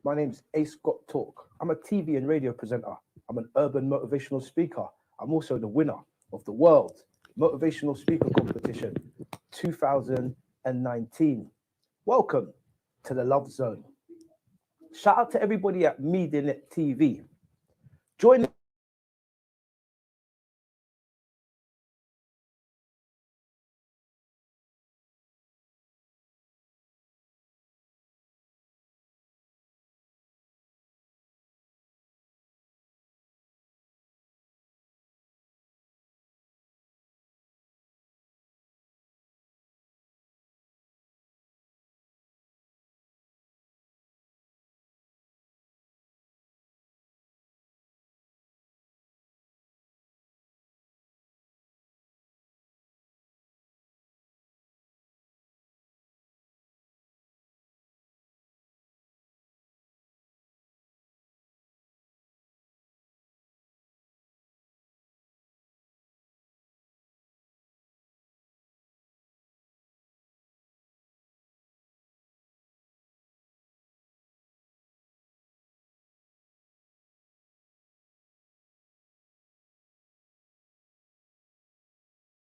My name's Ace Got Talk. I'm a TV and radio presenter. I'm an urban motivational speaker. I'm also the winner of the World Motivational Speaker Competition 2019. Welcome to the Love Zone. Shout out to everybody at MediaNet TV. Join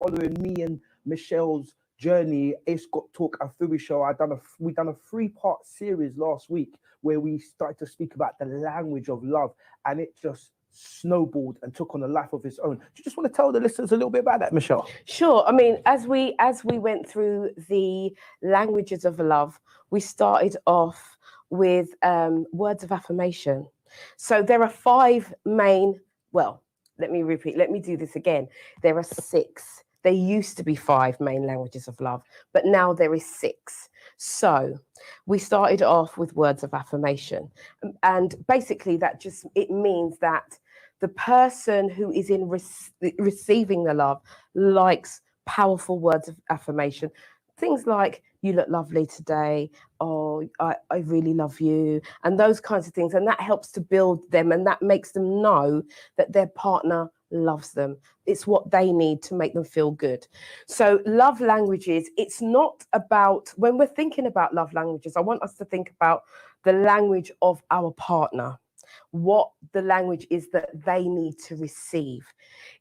following me and Michèle's journey, Ace Got Talk and Fury Show. We done a 3-part series last week where we started to speak about the language of love, and it just snowballed and took on a life of its own. Do you just want to tell the listeners a little bit about that, Michèle? Sure. I mean, as we went through the languages of love, we started off with words of affirmation. So there are 5 main. Well, let me repeat. Let me do this again. There are 6. There used to be 5 main languages of love, but now there is 6. So we started off with words of affirmation. And basically it means that the person who is in receiving the love likes powerful words of affirmation. Things like, you look lovely today, or I really love you, and those kinds of things. And that helps to build them, and that makes them know that their partner loves them. It's what they need to make them feel good. So love languages, it's not about, when we're thinking about love languages, I want us to think about the language of our partner, what the language is that they need to receive.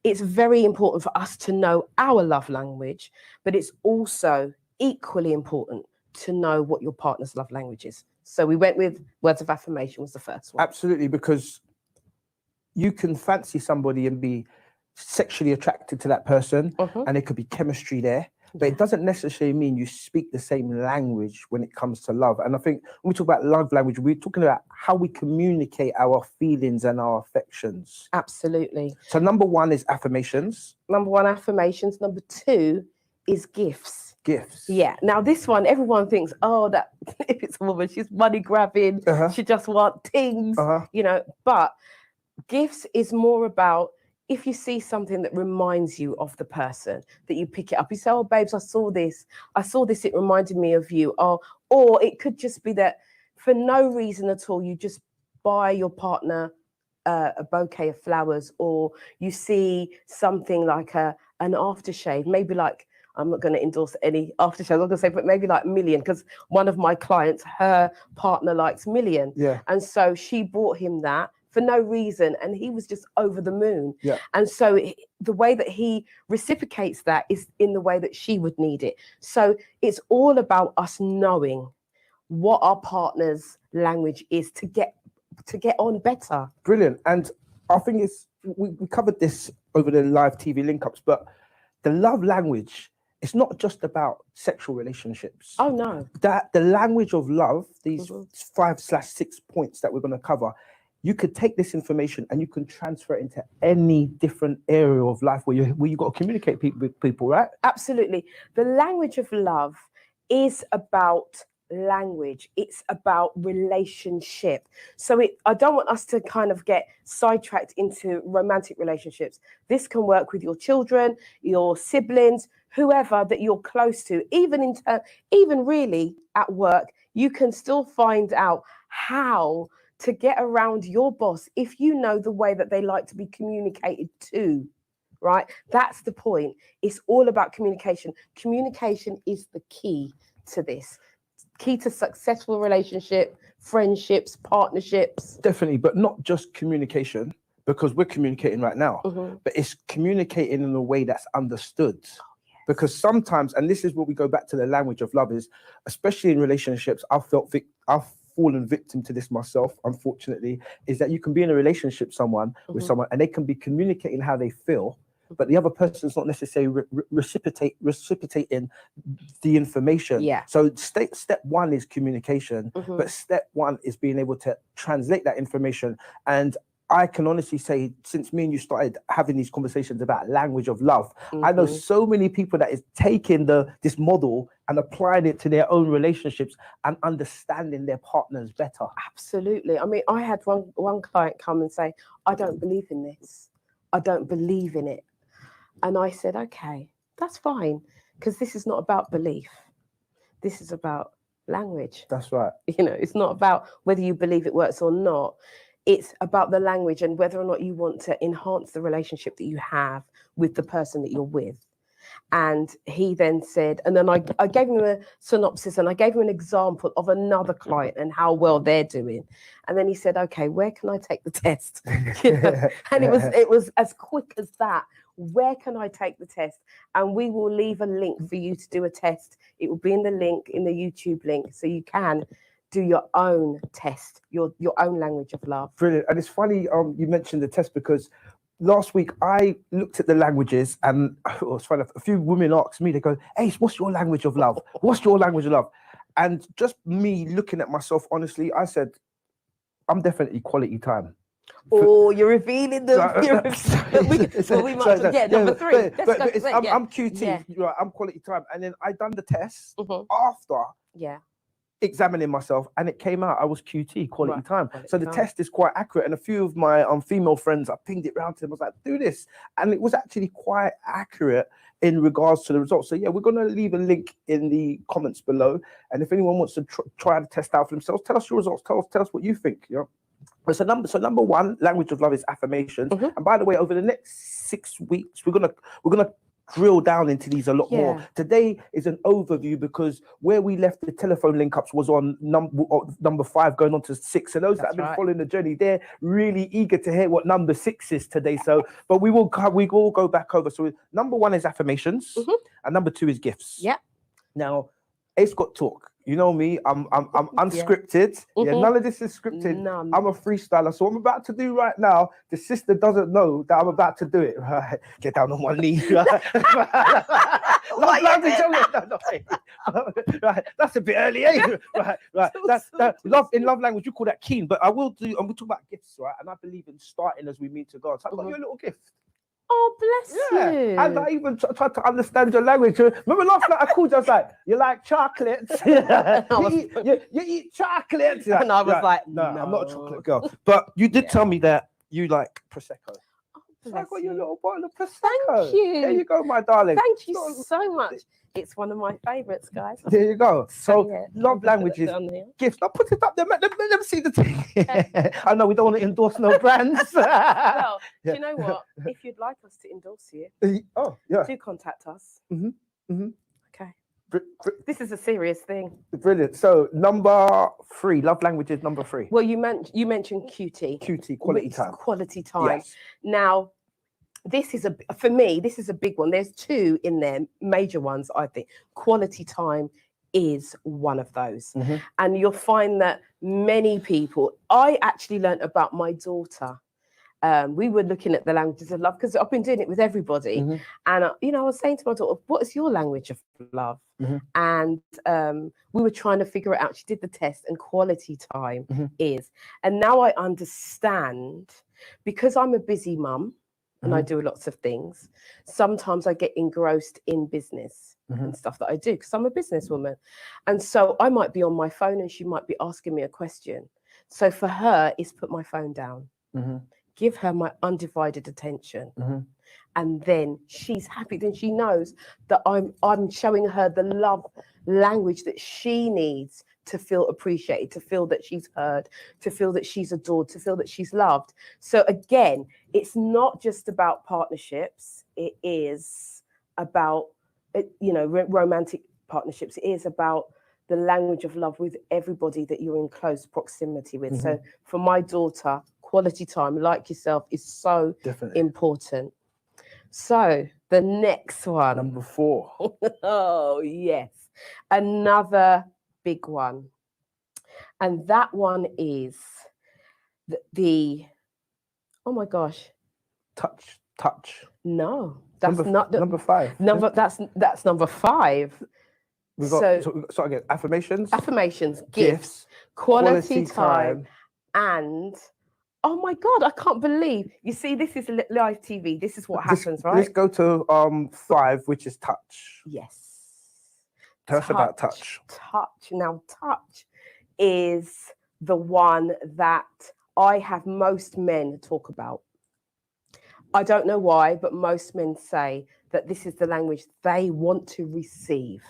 It's very important for us to know our love language, but it's also equally important to know what your partner's love language is. So we went with words of affirmation was the first one. Absolutely, because you can fancy somebody and be sexually attracted to that person, and there could be chemistry there, but it doesn't necessarily mean you speak the same language when it comes to love. And I think when we talk about love language, we're talking about how we communicate our feelings and our affections. Absolutely. So number 1 is affirmations. Number 1, affirmations. Number 2 is gifts. Gifts. Yeah. Now this one, everyone thinks, oh, that if it's a woman, she's money grabbing. She just wants things, you know. But gifts is more about, if you see something that reminds you of the person, that you pick it up. You say, oh, babes, I saw this, it reminded me of you. Or it could just be that for no reason at all, you just buy your partner a bouquet of flowers, or you see something like an aftershave, maybe like, I'm not going to endorse any aftershave, I'm not going to say, but maybe like Million, because one of my clients, her partner likes Million. Yeah. And so she bought him that for no reason, and he was just over the moon. Yeah. And so the way that he reciprocates that is in the way that she would need it. So it's all about us knowing what our partner's language is to get on better. Brilliant. And I think we covered this over the live TV link-ups, but the love language it's not just about sexual relationships. Oh no. That the language of love, these 5/6 points that we're going to cover, you could take this information and you can transfer it into any different area of life where you got to communicate with people, right? Absolutely. The language of love is about language. It's about relationship. So I don't want us to kind of get sidetracked into romantic relationships. This can work with your children, your siblings, whoever that you're close to. Even really at work, you can still find out how to get around your boss if you know the way that they like to be communicated to, right? That's the point. It's all about communication. Communication is the key to this. Key to successful relationship, friendships, partnerships. Definitely, but not just communication, because we're communicating right now, but it's communicating in a way that's understood. Because sometimes, and this is where we go back to the language of love, is especially in relationships, I've fallen victim to this myself, unfortunately, is that you can be in a relationship with someone and they can be communicating how they feel, but the other person's not necessarily reciprocating the information. Yeah. So step one is communication, but step one is being able to translate that information. And I can honestly say, since me and you started having these conversations about language of love, I know so many people that is taking this model and applying it to their own relationships and understanding their partners better. Absolutely. I mean, I had one client come and say, I don't believe in this. I don't believe in it. And I said, okay, that's fine, because this is not about belief. This is about language. That's right. You know, it's not about whether you believe it works or not. It's about the language and whether or not you want to enhance the relationship that you have with the person that you're with. And he then said, and then I gave him a synopsis and I gave him an example of another client and how well they're doing. And then he said, okay, where can I take the test? You know? And it was as quick as that. Where can I take the test? And we will leave a link for you to do a test. It will be in the link, in the YouTube link, so you can do your own test, your own language of love. Brilliant. And it's funny you mentioned the test, because last week I looked at the languages and it was funny, a few women asked me, they go, hey, what's your language of love? What's your language of love? And just me looking at myself, honestly, I said, I'm definitely quality time. Oh, you're revealing them. Number three. I'm QT, right, I'm quality time. And then I done the test after examining myself, and it came out I was QT, quality time. So the test is quite accurate. And a few of my female friends, I pinged it round to them. I was like, do this. And it was actually quite accurate in regards to the results. So yeah, we're going to leave a link in the comments below. And if anyone wants to try the test out for themselves, tell us your results. Tell us what you think. You know? So number one, language of love is affirmations. And by the way, over the next 6 weeks, we're gonna drill down into these a lot more. Today is an overview, because where we left the telephone link ups was on number 5 going on to 6. And those that have been following the journey, they're really eager to hear what number 6 is today. So, but we will go back over. So number 1 is affirmations, and number 2 is gifts. Yeah. Now, Ace got talk. You know me, I'm unscripted. None of this is scripted. None. I'm a freestyler. So what I'm about to do right now, the sister doesn't know that I'm about to do it. Right? Get down on one knee. Right? Right. That's a bit early, eh? Right. That's love in love language. You call that keen, but I'm gonna talk about gifts, right? And I believe in starting as we meet to God. So I've got you a little gift. Oh, bless you. And I even tried to understand your language. Remember last night I called you, I was like, you like chocolates? you eat chocolates? And I was like, no, I'm not a chocolate girl. But you did tell me that you like Prosecco. So I got you a little bottle of Prosecco. Thank you. There you go, my darling. Thank you so much. It's one of my favorites, guys. There you go. So love languages, gifts. I'll put it up there. Let them see the thing. I know we don't want to endorse no brands. Well, do you know what? If you'd like us to endorse you, do contact us. Okay. This is a serious thing. Brilliant. So number 3, love languages, number 3. Well, you mentioned QT. QT, quality time. Quality time. Yes. Now, for me, this is a big one. There's 2 in there, major ones, I think. Quality time is one of those. And you'll find that many people, I actually learned about my daughter we were looking at the languages of love because I've been doing it with everybody. Mm-hmm. And, I was saying to my daughter, what is your language of love? Mm-hmm. And we were trying to figure it out. She did the test, and quality time Mm-hmm. is. And now I understand, because I'm a busy mum and I do lots of things, sometimes I get engrossed in business and stuff that I do because I'm a businesswoman. And so I might be on my phone and she might be asking me a question. So for her, it's put my phone down. Give her my undivided attention, and then she's happy. Then she knows that I'm showing her the love language that she needs to feel appreciated, to feel that she's heard, to feel that she's adored, to feel that she's loved. So again, it's not just about partnerships. It is about romantic partnerships. It is about the language of love with everybody that you're in close proximity with. So for my daughter, quality time, like yourself, is so important. So the next one. Number 4. Oh, yes. Another big one. And that one is the oh my gosh. Touch. No, that's number 5. That's number 5. We've got, so again, affirmations, gifts, quality time, and oh my God, I can't believe. You see, this is live TV. This is what happens, right? Let's go to 5, which is touch. Yes. Tell us about touch. Touch. Now, touch is the one that I have most men talk about. I don't know why, but most men say that this is the language they want to receive.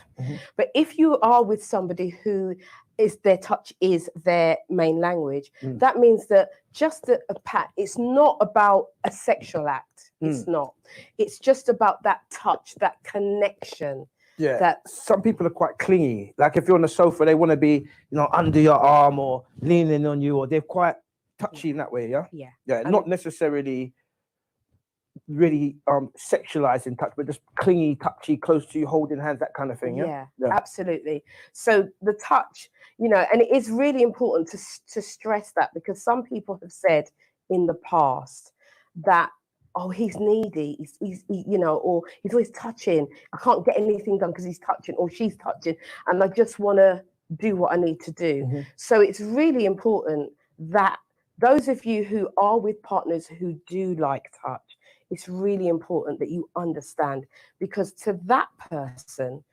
But if you are with somebody who is their touch is their main language, that means that just a pat, it's not about a sexual act. It's not. It's just about that touch, that connection. Yeah. That some people are quite clingy. Like if you're on the sofa, they want to be, under your arm or leaning on you, or they're quite touchy in that way. Yeah. Yeah. Yeah. Not necessarily really sexualizing touch, but just clingy, touchy, close to you, holding hands, that kind of thing. Yeah, absolutely. So the touch, and it is really important to stress that, because some people have said in the past that, oh, he's needy, he's or he's always touching, I can't get anything done because he's touching or she's touching, and I just want to do what I need to do. So it's really important that those of you who are with partners who do like touch, it's really important that you understand, because to that person,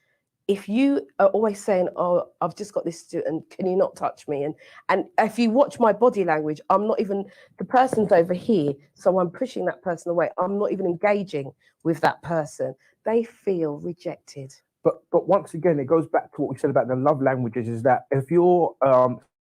if you are always saying, oh, I've just got this to do, and can you not touch me? And if you watch my body language, I'm not even, the person's over here, so I'm pushing that person away. I'm not even engaging with that person. They feel rejected. But once again, it goes back to what we said about the love languages, is that if you're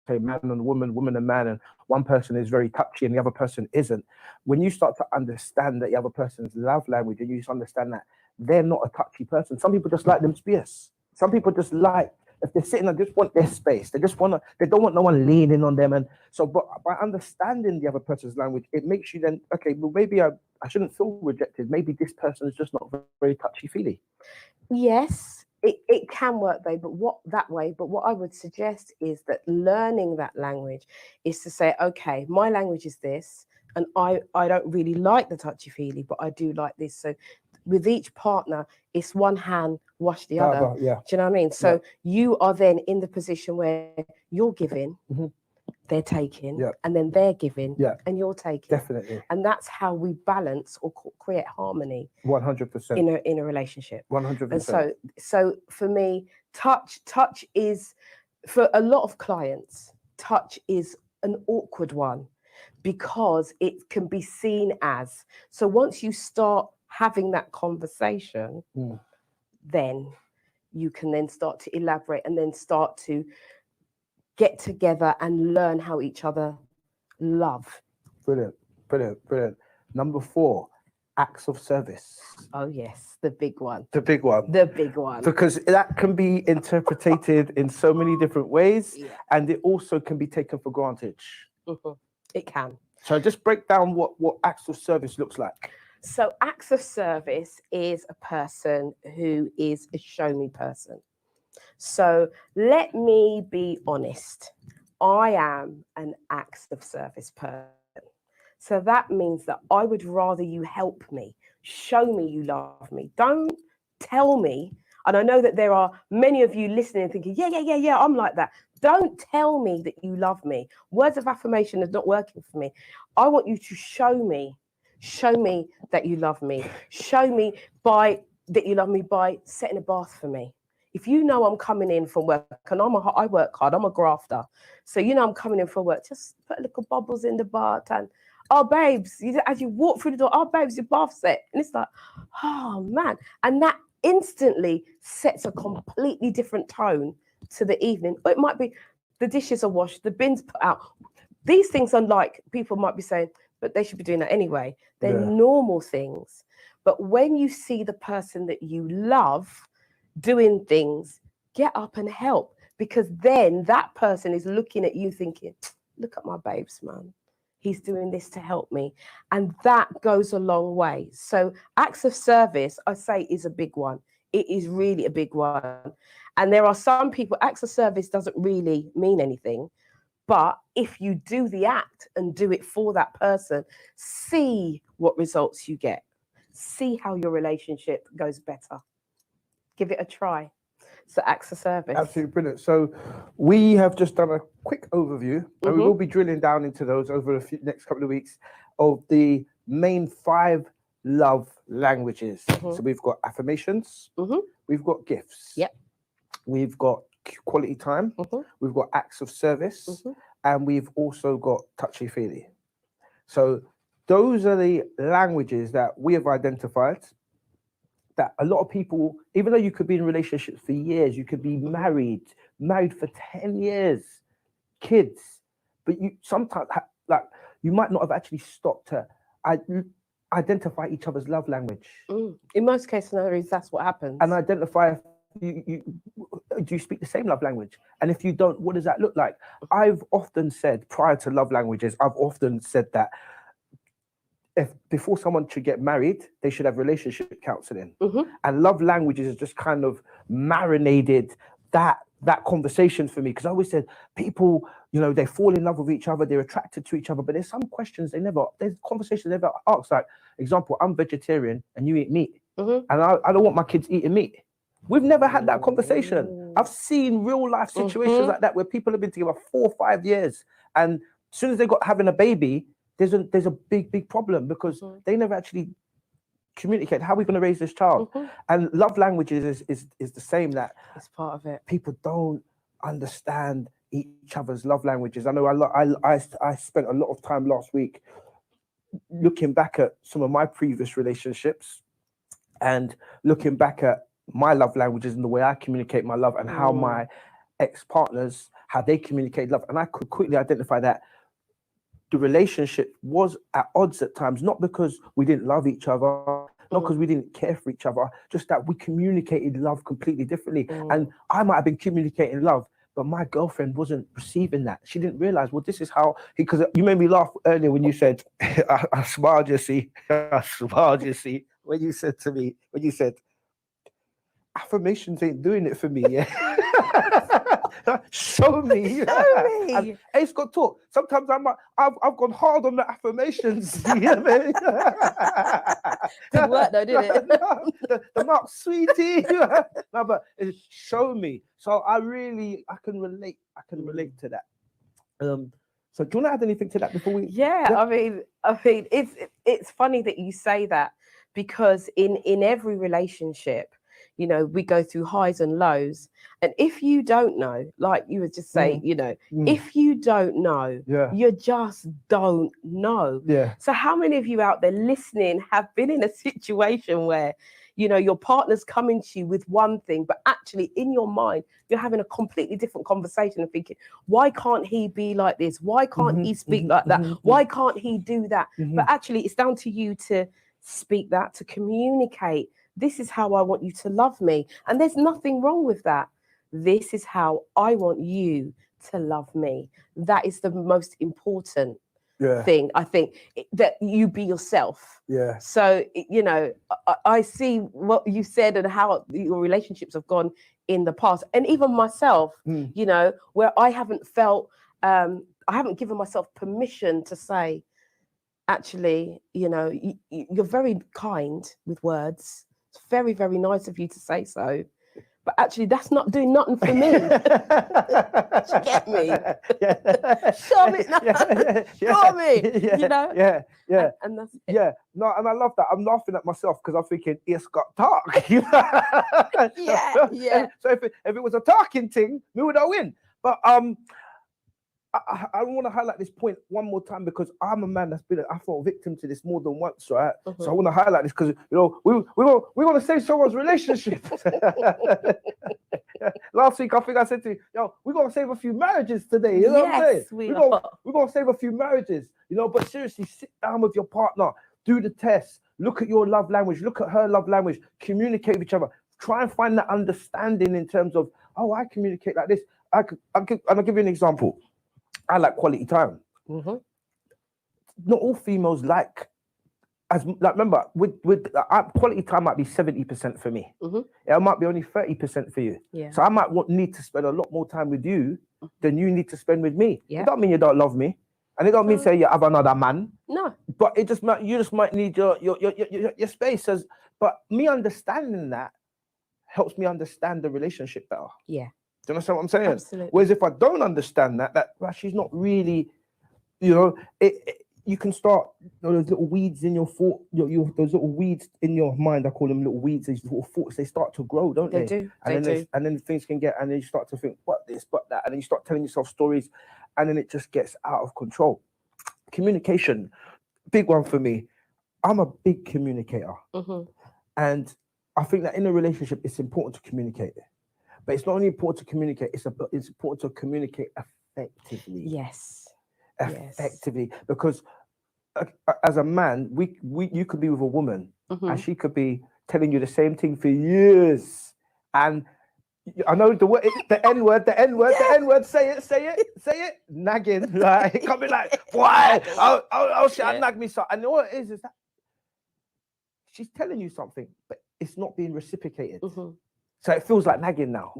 say man and woman, woman and man, and one person is very touchy and the other person isn't, when you start to understand that the other person's love language, and you just understand that they're not a touchy person. Some people just like them space. Some people just like, if they're sitting, they just want their space. They don't want no one leaning on them. And so, but by understanding the other person's language, it makes you then, okay, well, maybe I shouldn't feel rejected. Maybe this person is just not very touchy-feely. Yes, it can work though, but what I would suggest is that learning that language is to say, okay, my language is this, and I don't really like the touchy-feely, but I do like this. So with each partner, it's one hand wash the other. Yeah. Do you know what I mean? So you are then in the position where you're giving, they're taking, and then they're giving, and you're taking. Definitely. And that's how we balance or create harmony. 100%. In a relationship. 100%. And so for me, touch is, for a lot of clients, touch is an awkward one, because it can be seen as, so once you start having that conversation, then you can then start to elaborate and then start to get together and learn how each other love. Brilliant. Number 4, acts of service. Oh yes, the big one. The big one. Because that can be interpreted in so many different ways, and it also can be taken for granted. It can. So just break down what acts of service looks like. So acts of service is a person who is a show me person. So let me be honest. I am an acts of service person. So that means that I would rather you help me, show me you love me. Don't tell me. And I know that there are many of you listening thinking, yeah, I'm like that. Don't tell me that you love me. Words of affirmation is not working for me. I want you to show me that you love me. Show me that you love me by setting a bath for me. If you know I'm coming in from work, and I work hard, I'm a grafter. So you know I'm coming in from work, just put little bubbles in the bath and, oh, babes, as you walk through the door, oh, babes, your bath set. And it's like, oh, man. And that instantly sets a completely different tone to the evening. Or it might be the dishes are washed, the bins put out. These things are like, people might be saying, but they should be doing that anyway. They're normal things. But when you see the person that you love doing things, get up and help, because then that person is looking at you thinking, look at my babes, man. He's doing this to help me. And that goes a long way. So acts of service, I say, is a big one. It is really a big one. And there are some people, acts of service doesn't really mean anything. But if you do the act and do it for that person, see what results you get. See how your relationship goes better. Give it a try. So acts of service. Absolutely brilliant. So we have just done a quick overview, and we will be drilling down into those over the next couple of weeks of the main 5 love languages. So we've got affirmations, we've got gifts, we've got quality time, we've got acts of service, and we've also got touchy-feely. So those are the languages that we have identified that a lot of people, even though you could be in relationships for years, you could be married for 10 years, kids, but you sometimes you might not have actually stopped to identify each other's love language. In most cases, that's what happens. And identify do you speak the same love language? And if you don't, what does that look like? I've often said, prior to love languages, I've often said that if before someone should get married, they should have relationship counseling. And love languages is just kind of marinated that conversation for me, because I always said people, they fall in love with each other, they're attracted to each other, but there's some questions there's conversations they never ask. Like, example, I'm vegetarian and you eat meat, and I don't want my kids eating meat. We've never had that conversation. I've seen real life situations like that where people have been together 4 or 5 years, and as soon as they got having a baby, there's a big problem, because they never actually communicate how we're going to raise this child. And love languages is the same, that it's part of it. People don't understand each other's love languages. I know I spent a lot of time last week looking back at some of my previous relationships and looking back at my love languages and the way I communicate my love, and how my ex-partners, how they communicate love. And I could quickly identify that the relationship was at odds at times, not because we didn't love each other, not because we didn't care for each other, just that we communicated love completely differently. And I might have been communicating love, but my girlfriend wasn't receiving that. She didn't realize, well, this is how, because you made me laugh earlier when you said, I smiled, you see, when you said to me, affirmations ain't doing it for me, yeah. Show me. And it's got talk. Sometimes I've gone hard on the affirmations. You know what I mean? Didn't work though, did it? The mark, sweetie. No, but show me. So I can relate to that. So do you want to add anything to that before we? Yeah. I mean, it's funny that you say that, because in every relationship, we go through highs and lows. And if you don't know, like you would just say, if you don't know, you just don't know. Yeah. So how many of you out there listening have been in a situation where, your partner's coming to you with one thing, but actually in your mind, you're having a completely different conversation and thinking, why can't he be like this? Why can't he speak like that? Why can't he do that? But actually, it's down to you to speak that, to communicate. This is how I want you to love me. And there's nothing wrong with that. This is how I want you to love me. That is the most important thing, I think, that you be yourself. Yeah. So, I see what you said and how your relationships have gone in the past. And even myself, where I haven't felt, I haven't given myself permission to say, actually, you're very kind with words. It's very, very nice of you to say so. But actually, that's not doing nothing for me. Get me? Show me. Show me. Yeah. And that's it. Yeah. No, and I love that. I'm laughing at myself because I'm thinking it's got dark. Yeah. So if it was a talking thing, we would have win. But I want to highlight this point one more time because I'm a man that's been, I felt victim to this more than once, right? So I want to highlight this because, we want to save someone's relationship. Last week, I think I said to you, we're going to save a few marriages today. You know what I'm saying? We're going to save a few marriages, but seriously, sit down with your partner, do the test, look at your love language, look at her love language, communicate with each other, try and find that understanding in terms of, I communicate like this. I'll give you an example. I like quality time. Not all females like remember with quality time might be 70% for me. It might be only 30% for you. So I might need to spend a lot more time with you than you need to spend with me. It don't mean you don't love me, and it don't mean say you have another man. No, but it just might, you just might need your space. But me understanding that helps me understand the relationship better. Do you understand what I'm saying? Absolutely. Whereas if I don't understand that she's not really, you can start those little weeds in your thought, those little weeds in your mind. I call them little weeds. These little thoughts, they start to grow, don't they? They do. And then things can get, and then you start to think, what this, what that, and then you start telling yourself stories, and then it just gets out of control. Communication, big one for me. I'm a big communicator, and I think that in a relationship, it's important to communicate. But it's not only important to communicate, it's important to communicate effectively. Yes. Effectively. Because as a man, you could be with a woman and she could be telling you the same thing for years. And I know the N word, say it, nagging. Like, it can't be like, why? Oh shit, nag me so. And all it is that she's telling you something, but it's not being reciprocated. So it feels like nagging now.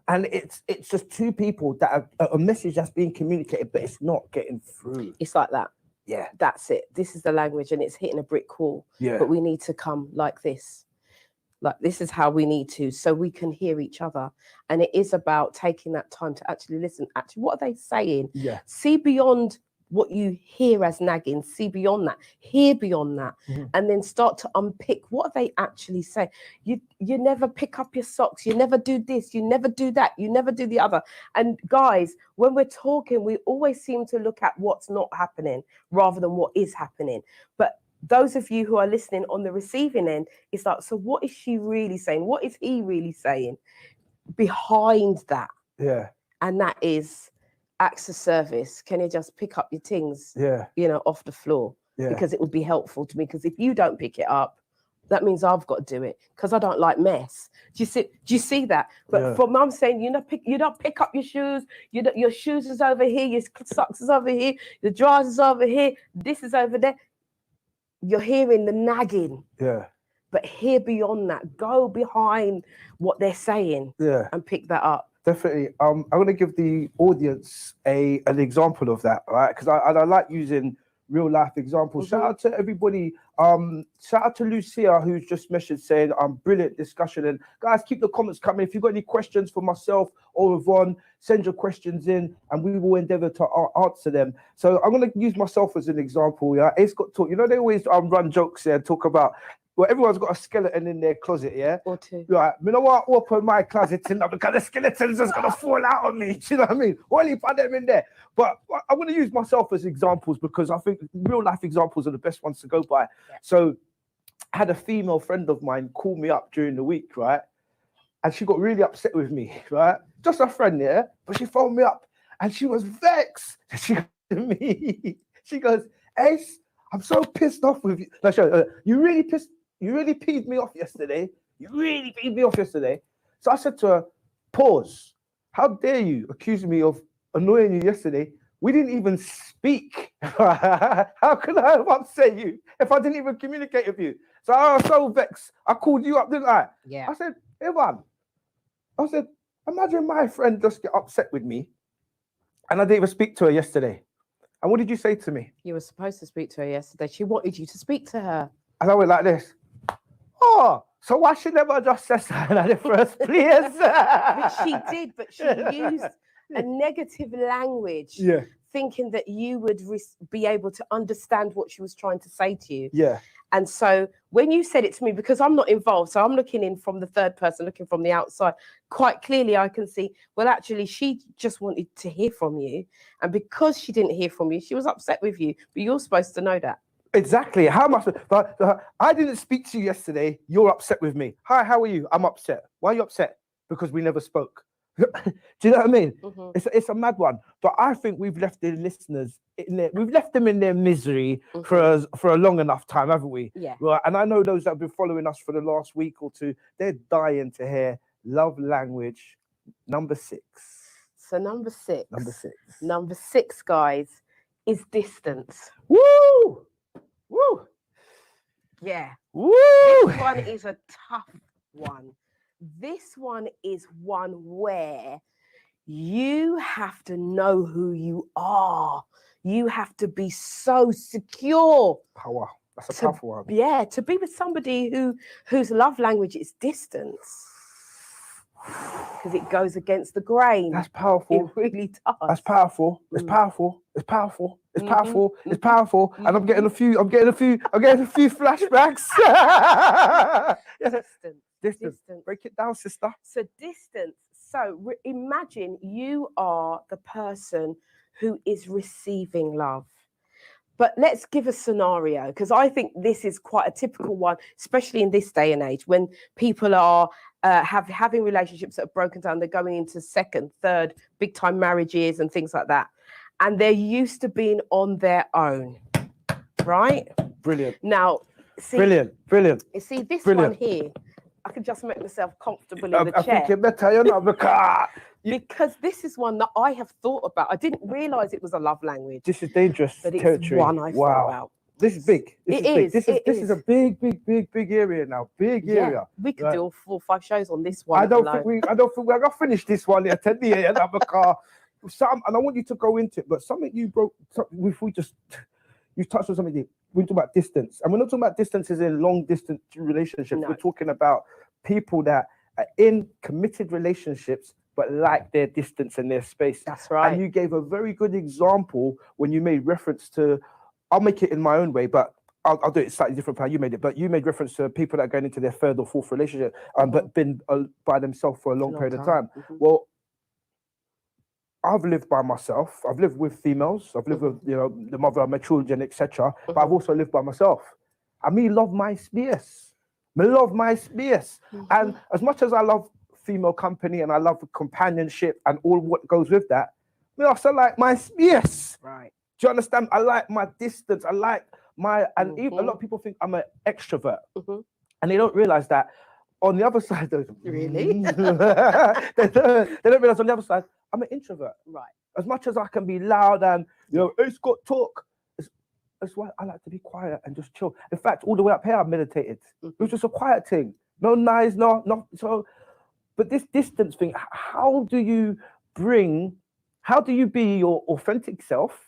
And it's just two people that are a message that's being communicated, but it's not getting through. It's like that. Yeah. That's it. This is the language and it's hitting a brick wall. Yeah. But we need to come like this. Like this is how we need to, so we can hear each other. And it is about taking that time to actually listen. Actually, what are they saying? Yeah. See beyond what you hear as nagging, see beyond that, hear beyond that, and then start to unpick what they actually say. You never pick up your socks, you never do this, you never do that, you never do the other. And guys, when we're talking, we always seem to look at what's not happening rather than what is happening. But those of you who are listening on the receiving end, it's like, so what is she really saying? What is he really saying behind that? Yeah. And that is, acts of service. Can you just pick up your things, off the floor? Because it would be helpful to me. Because if you don't pick it up, that means I've got to do it. Because I don't like mess. Do you see that? But for mum saying, you don't pick up your shoes. Your shoes is over here. Your socks is over here. Your drawers is over here. This is over there. You're hearing the nagging. Yeah. But hear beyond that. Go behind what they're saying. Yeah. And pick that up. Definitely. I'm going to give the audience an example of that, right? Because I like using real life examples. Shout out to everybody. Shout out to Lucia, who's just messaged saying, brilliant discussion. And guys, keep the comments coming. If you've got any questions for myself or Yvonne, send your questions in and we will endeavor to answer them. So I'm going to use myself as an example. Yeah, Ace got talk. They always run jokes here and talk about, well, everyone's got a skeleton in their closet, yeah? Or two. Right, you know what? Open my closet because the skeleton's just going to fall out on me. Do you know what I mean? Only put them in there. But I'm going to use myself as examples because I think real life examples are the best ones to go by. Yeah. So I had a female friend of mine call me up during the week, right? And she got really upset with me, right? Just a friend, yeah? But she phoned me up and she was vexed. She goes to me. She goes, Ace, I'm so pissed off with you. No, you really peed me off yesterday. So I said to her, pause. How dare you accuse me of annoying you yesterday? We didn't even speak. How could I have upset you if I didn't even communicate with you? So I was so vexed. I called you up, didn't I? Yeah. I said, Yvonne, imagine my friend just get upset with me and I didn't even speak to her yesterday. And what did you say to me? You were supposed to speak to her yesterday. She wanted you to speak to her. And I went like this. Oh, so why she never just said something in the first place? But she did, but she used a negative language, thinking that you would be able to understand what she was trying to say to you. Yeah. And so when you said it to me, because I'm not involved, so I'm looking in from the third person, looking from the outside, quite clearly I can see, well, actually, she just wanted to hear from you. And because she didn't hear from you, she was upset with you. But you're supposed to know that. Exactly. How much? But I didn't speak to you yesterday. You're upset with me. Hi, how are you? I'm upset. Why are you upset? Because we never spoke. Do you know what I mean? It's a mad one. But I think we've left the listeners we've left them in their misery for a long enough time, haven't we? Yeah. Right. And I know those that have been following us for the last week or two, they're dying to hear love language number 6. So number 6. Number 6. Number 6, guys, is distance. Woo! Woo! Yeah. Woo! This one is a tough one. This one is one where you have to know who you are. You have to be so secure. Power. That's a tough one. Yeah, to be with somebody whose love language is distance. Because it goes against the grain. That's powerful. It really does. That's powerful. It's powerful. It's powerful. It's powerful. It's powerful. And I'm getting a few flashbacks. Distance. Break it down, sister. So distance. So imagine you are the person who is receiving love. But let's give a scenario, because I think this is quite a typical one, especially in this day and age, when people are having relationships that are broken down. They're going into second, third, big time marriages and things like that. And they're used to being on their own, right? Brilliant. Now, see, brilliant. You see, this one here, I can just make myself comfortable in the chair. I think it better, you know, because this is one that I have thought about. I didn't realize it was a love language. This is dangerous territory. It's one I thought about. This is big. This is a big area now. Big area. We could do 4 or 5 shows on this one. I don't think we're gonna finish this one yet. And I want you to go into it, but something you broke. You touched on something. We're talking about distance, and we're not talking about distances in long distance relationships. No. We're talking about people that are in committed relationships but like their distance and their space. That's right. And you gave a very good example when you made reference to. I'll make it in my own way, but I'll do it slightly different from how you made it. But you made reference to people that are going into their 3rd or 4th relationship, but been by themselves for a long period of time. Well, I've lived by myself. I've lived with females. I've lived with, the mother of my children, etc. But I've also lived by myself. And me love my space. And as much as I love female company and I love companionship and all what goes with that, I also like my space. Right. Do you understand? I like my distance. I like and even a lot of people think I'm an extrovert. And they don't realize that on the other side, really? they don't realize on the other side, I'm an introvert. Right. As much as I can be loud and, it's got talk, that's why I like to be quiet and just chill. In fact, all the way up here, I meditated. It was just a quiet thing. No noise, so. But this distance thing, how do you be your authentic self?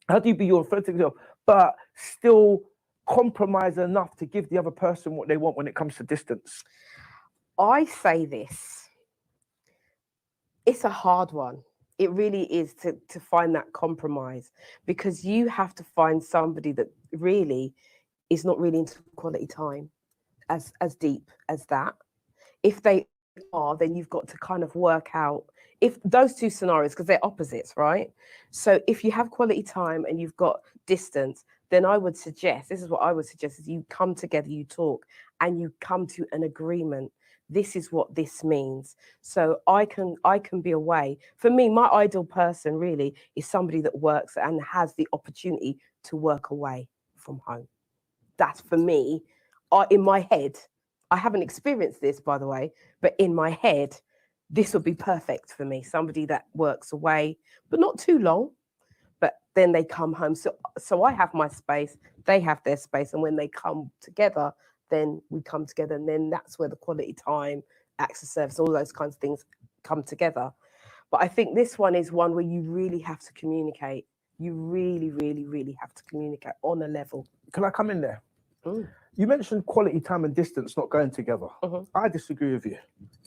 How do you be your authentic self, but still compromise enough to give the other person what they want when it comes to distance? I say this. It's a hard one. It really is to find that compromise, because you have to find somebody that really is not really into quality time as deep as that. If they are, then you've got to kind of work out if those two scenarios, because they're opposites, right? So if you have quality time and you've got distance, then I would suggest, this is what I would suggest, is you come together, you talk, and you come to an agreement. This is what this means. So I can be away. For me, my ideal person really is somebody that works and has the opportunity to work away from home. That's for me. In my head, I haven't experienced this, by the way, but in my head, this would be perfect for me. Somebody that works away, but not too long, but then they come home. So I have my space, they have their space. And when they come together, then we come together. And then that's where the quality time, access service, all those kinds of things come together. But I think this one is one where you really have to communicate You really, really, really have to communicate on a level. Can I come in there? Mm. You mentioned quality time and distance not going together. I disagree with you.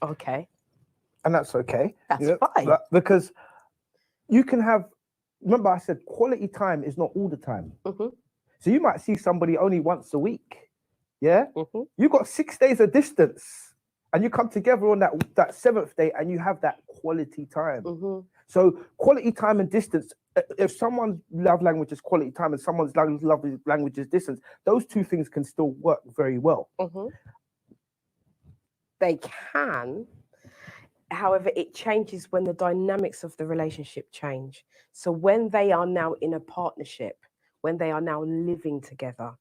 Okay. And that's okay. That's fine. Because you can have, remember I said quality time is not all the time. So you might see somebody only once a week. Yeah? You've got 6 days of distance and you come together on that seventh day and you have that quality time. So quality time and distance, if someone's love language is quality time and someone's love language is distance, those two things can still work very well. They can. However, it changes when the dynamics of the relationship change. So when they are now in a partnership, when they are now living together.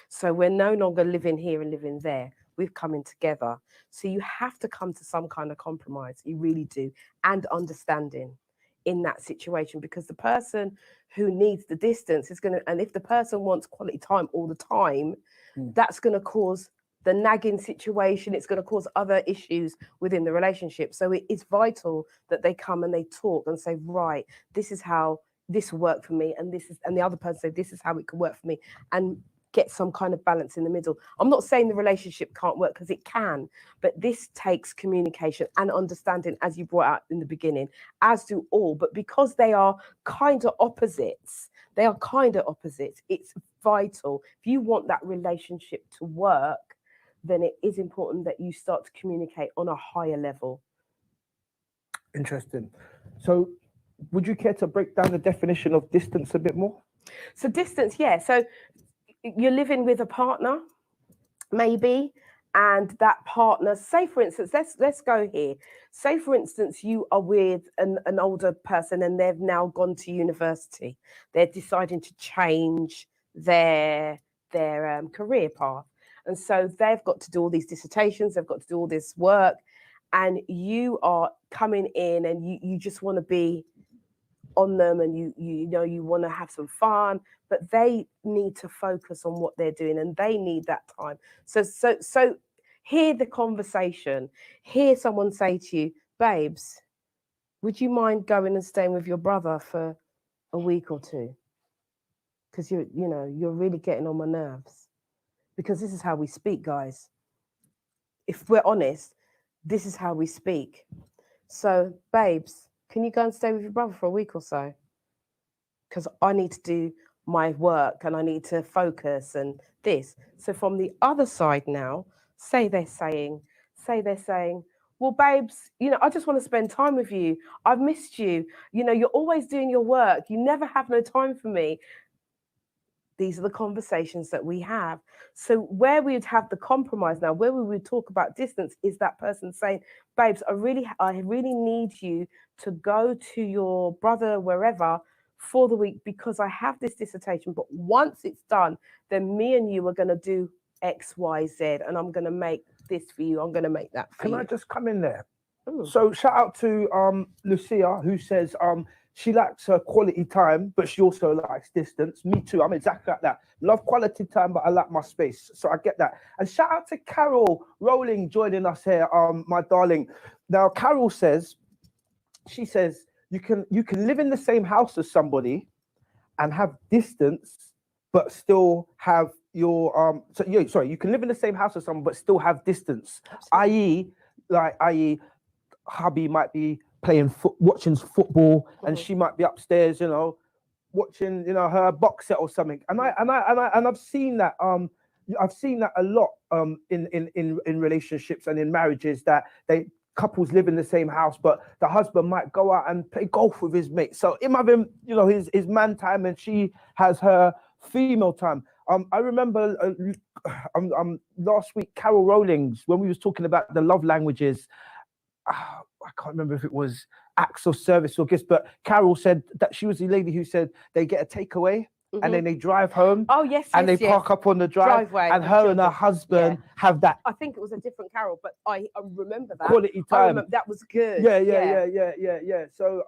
So we're no longer living here and living there. We've come in together. So you have to come to some kind of compromise. You really do. And understanding in that situation, because the person who needs the distance is going to, and if the person wants quality time all the time, that's going to cause the nagging situation. It's going to cause other issues within the relationship. So it is vital that they come and they talk and say, right, this is how this will work for me, and this is, and the other person say, this is how it can work for me, and get some kind of balance in the middle. I'm not saying the relationship can't work, because it can, but this takes communication and understanding, as you brought out in the beginning, as do all. But because they are kind of opposites, it's vital. If you want that relationship to work, then it is important that you start to communicate on a higher level. Interesting. So would you care to break down the definition of distance a bit more? So distance, yeah. So you're living with a partner, maybe, and that partner, say for instance, let's go here. Say for instance, you are with an older person and they've now gone to university. They're deciding to change their career path. And so they've got to do all these dissertations, they've got to do all this work, and you are coming in and you just want to be on them, and you want to have some fun, but they need to focus on what they're doing and they need that time. So hear the conversation, hear someone say to you, babes, would you mind going and staying with your brother for a week or two? Because you're really getting on my nerves. Because this is how we speak, guys. If we're honest, this is how we speak. So, babes, can you go and stay with your brother for a week or so? Because I need to do my work and I need to focus and this. So from the other side now, say they're saying, well, babes, I just want to spend time with you. I've missed you. You're always doing your work. You never have no time for me. These are the conversations that we have. So where we'd have the compromise now, where we would talk about distance, is that person saying, babes, I really need you to go to your brother, wherever, for the week, because I have this dissertation. But once it's done, then me and you are going to do X, Y, Z, and I'm going to make this for you. I'm going to make that for you. Can I just come in there? Ooh. So shout out to Lucia, who says she likes her quality time, but she also likes distance. Me too. I'm exactly like that. Love quality time, but I like my space. So I get that. And shout out to Carol Rowling joining us here, my darling. Now, Carol says, she says, you can live in the same house as somebody and have distance, but still have your you can live in the same house as someone, but still have distance. I.e., hubby might be watching football, and she might be upstairs, watching, her box set or something. And I've seen that. I've seen that a lot in relationships and in marriages, that couples live in the same house, but the husband might go out and play golf with his mate. So him having, his man time, and she has her female time. I remember last week, Carol Rowling's, when we was talking about the love languages, I can't remember if it was acts of service or gifts, but Carol said that she was the lady who said they get a takeaway and then they drive home. Oh, yes, and they park up on the driveway, and her and her husband have that. I think it was a different Carol, but I remember that. Quality time. That was good. Yeah. So,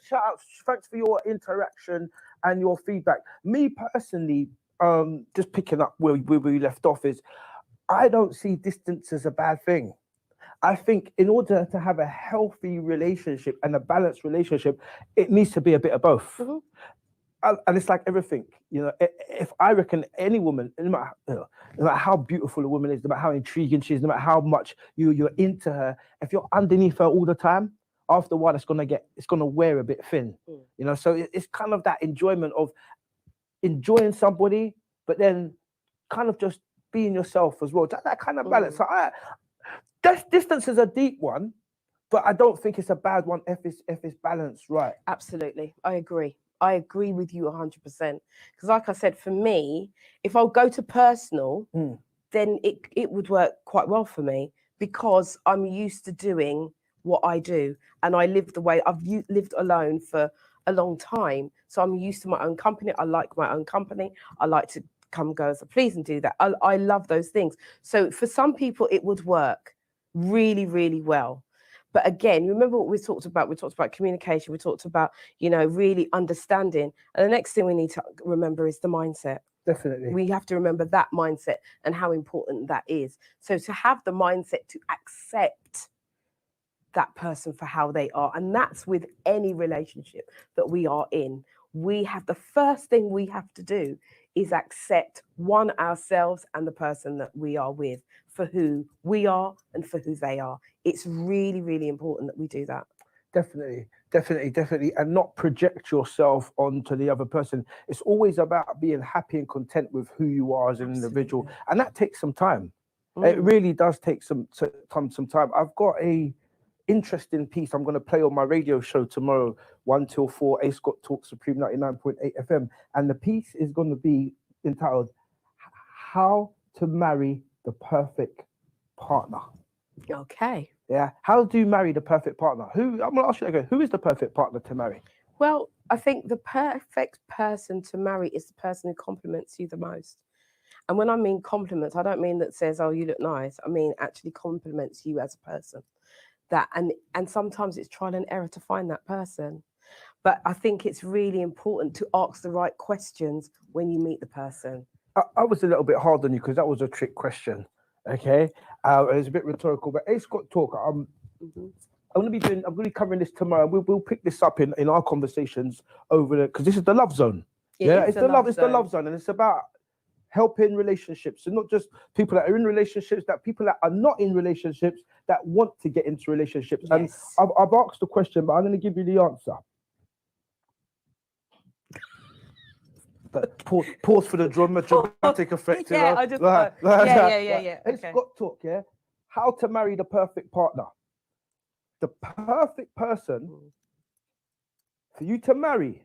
shout out. Thanks for your interaction and your feedback. Me personally, just picking up where we left off, is I don't see distance as a bad thing. I think in order to have a healthy relationship and a balanced relationship, it needs to be a bit of both. and it's like everything, you know. If I reckon any woman, no matter, no matter how beautiful a woman is, no matter how intriguing she is, no matter how much you're into her, if you're underneath her all the time, after a while it's gonna wear a bit thin, you know. So it's kind of that enjoyment of enjoying somebody, but then kind of just being yourself as well. That kind of balance. So distance is a deep one, but I don't think it's a bad one if it's balanced right. Absolutely, I agree. I agree with you 100%. Because like I said, for me, if I'll go to personal, then it would work quite well for me, because I'm used to doing what I do, and I live the way I've lived alone for a long time. So I'm used to my own company. I like my own company. I like to come, go as I please and do that. I love those things. So for some people, it would work really, really well. But again, remember what we talked about? We talked about communication. We talked about, you know, really understanding. And the next thing we need to remember is the mindset. Definitely. We have to remember that mindset and how important that is. So to have the mindset to accept that person for how they are, and that's with any relationship that we are in. The first thing we have to do is accept ourselves and the person that we are with for who we are and for who they are. It's really, really important that we do that. Definitely. And not project yourself onto the other person. It's always about being happy and content with who you are as an individual. And that takes some time. It really does take some time. I've got a interesting piece I'm going to play on my radio show tomorrow, 1 till 4, A Scott Talk Supreme 99.8 FM. And the piece is going to be entitled How to Marry the Perfect Partner. Okay. Yeah. How do you marry the perfect partner? I'm going to ask you again, who is the perfect partner to marry? Well, I think the perfect person to marry is the person who compliments you the most. And when I mean compliments, I don't mean that says, oh, you look nice. I mean actually compliments you as a person. That and sometimes it's trial and error to find that person. But I think it's really important to ask the right questions when you meet the person. I was a little bit hard on you because that was a trick question. Okay, it was a bit rhetorical, but A Scott Talk. I'm going to be covering this tomorrow. We'll pick this up in our conversations over there, because this is the love zone. It's the love zone, and it's about helping relationships, and not just people that are in relationships, that people that are not in relationships that want to get into relationships. Yes. And I've asked the question, but I'm going to give you the answer. But pause for the dramatic effect. Yeah, you know? I just yeah. It's got talk. Yeah, how to marry the perfect partner. The perfect person for you to marry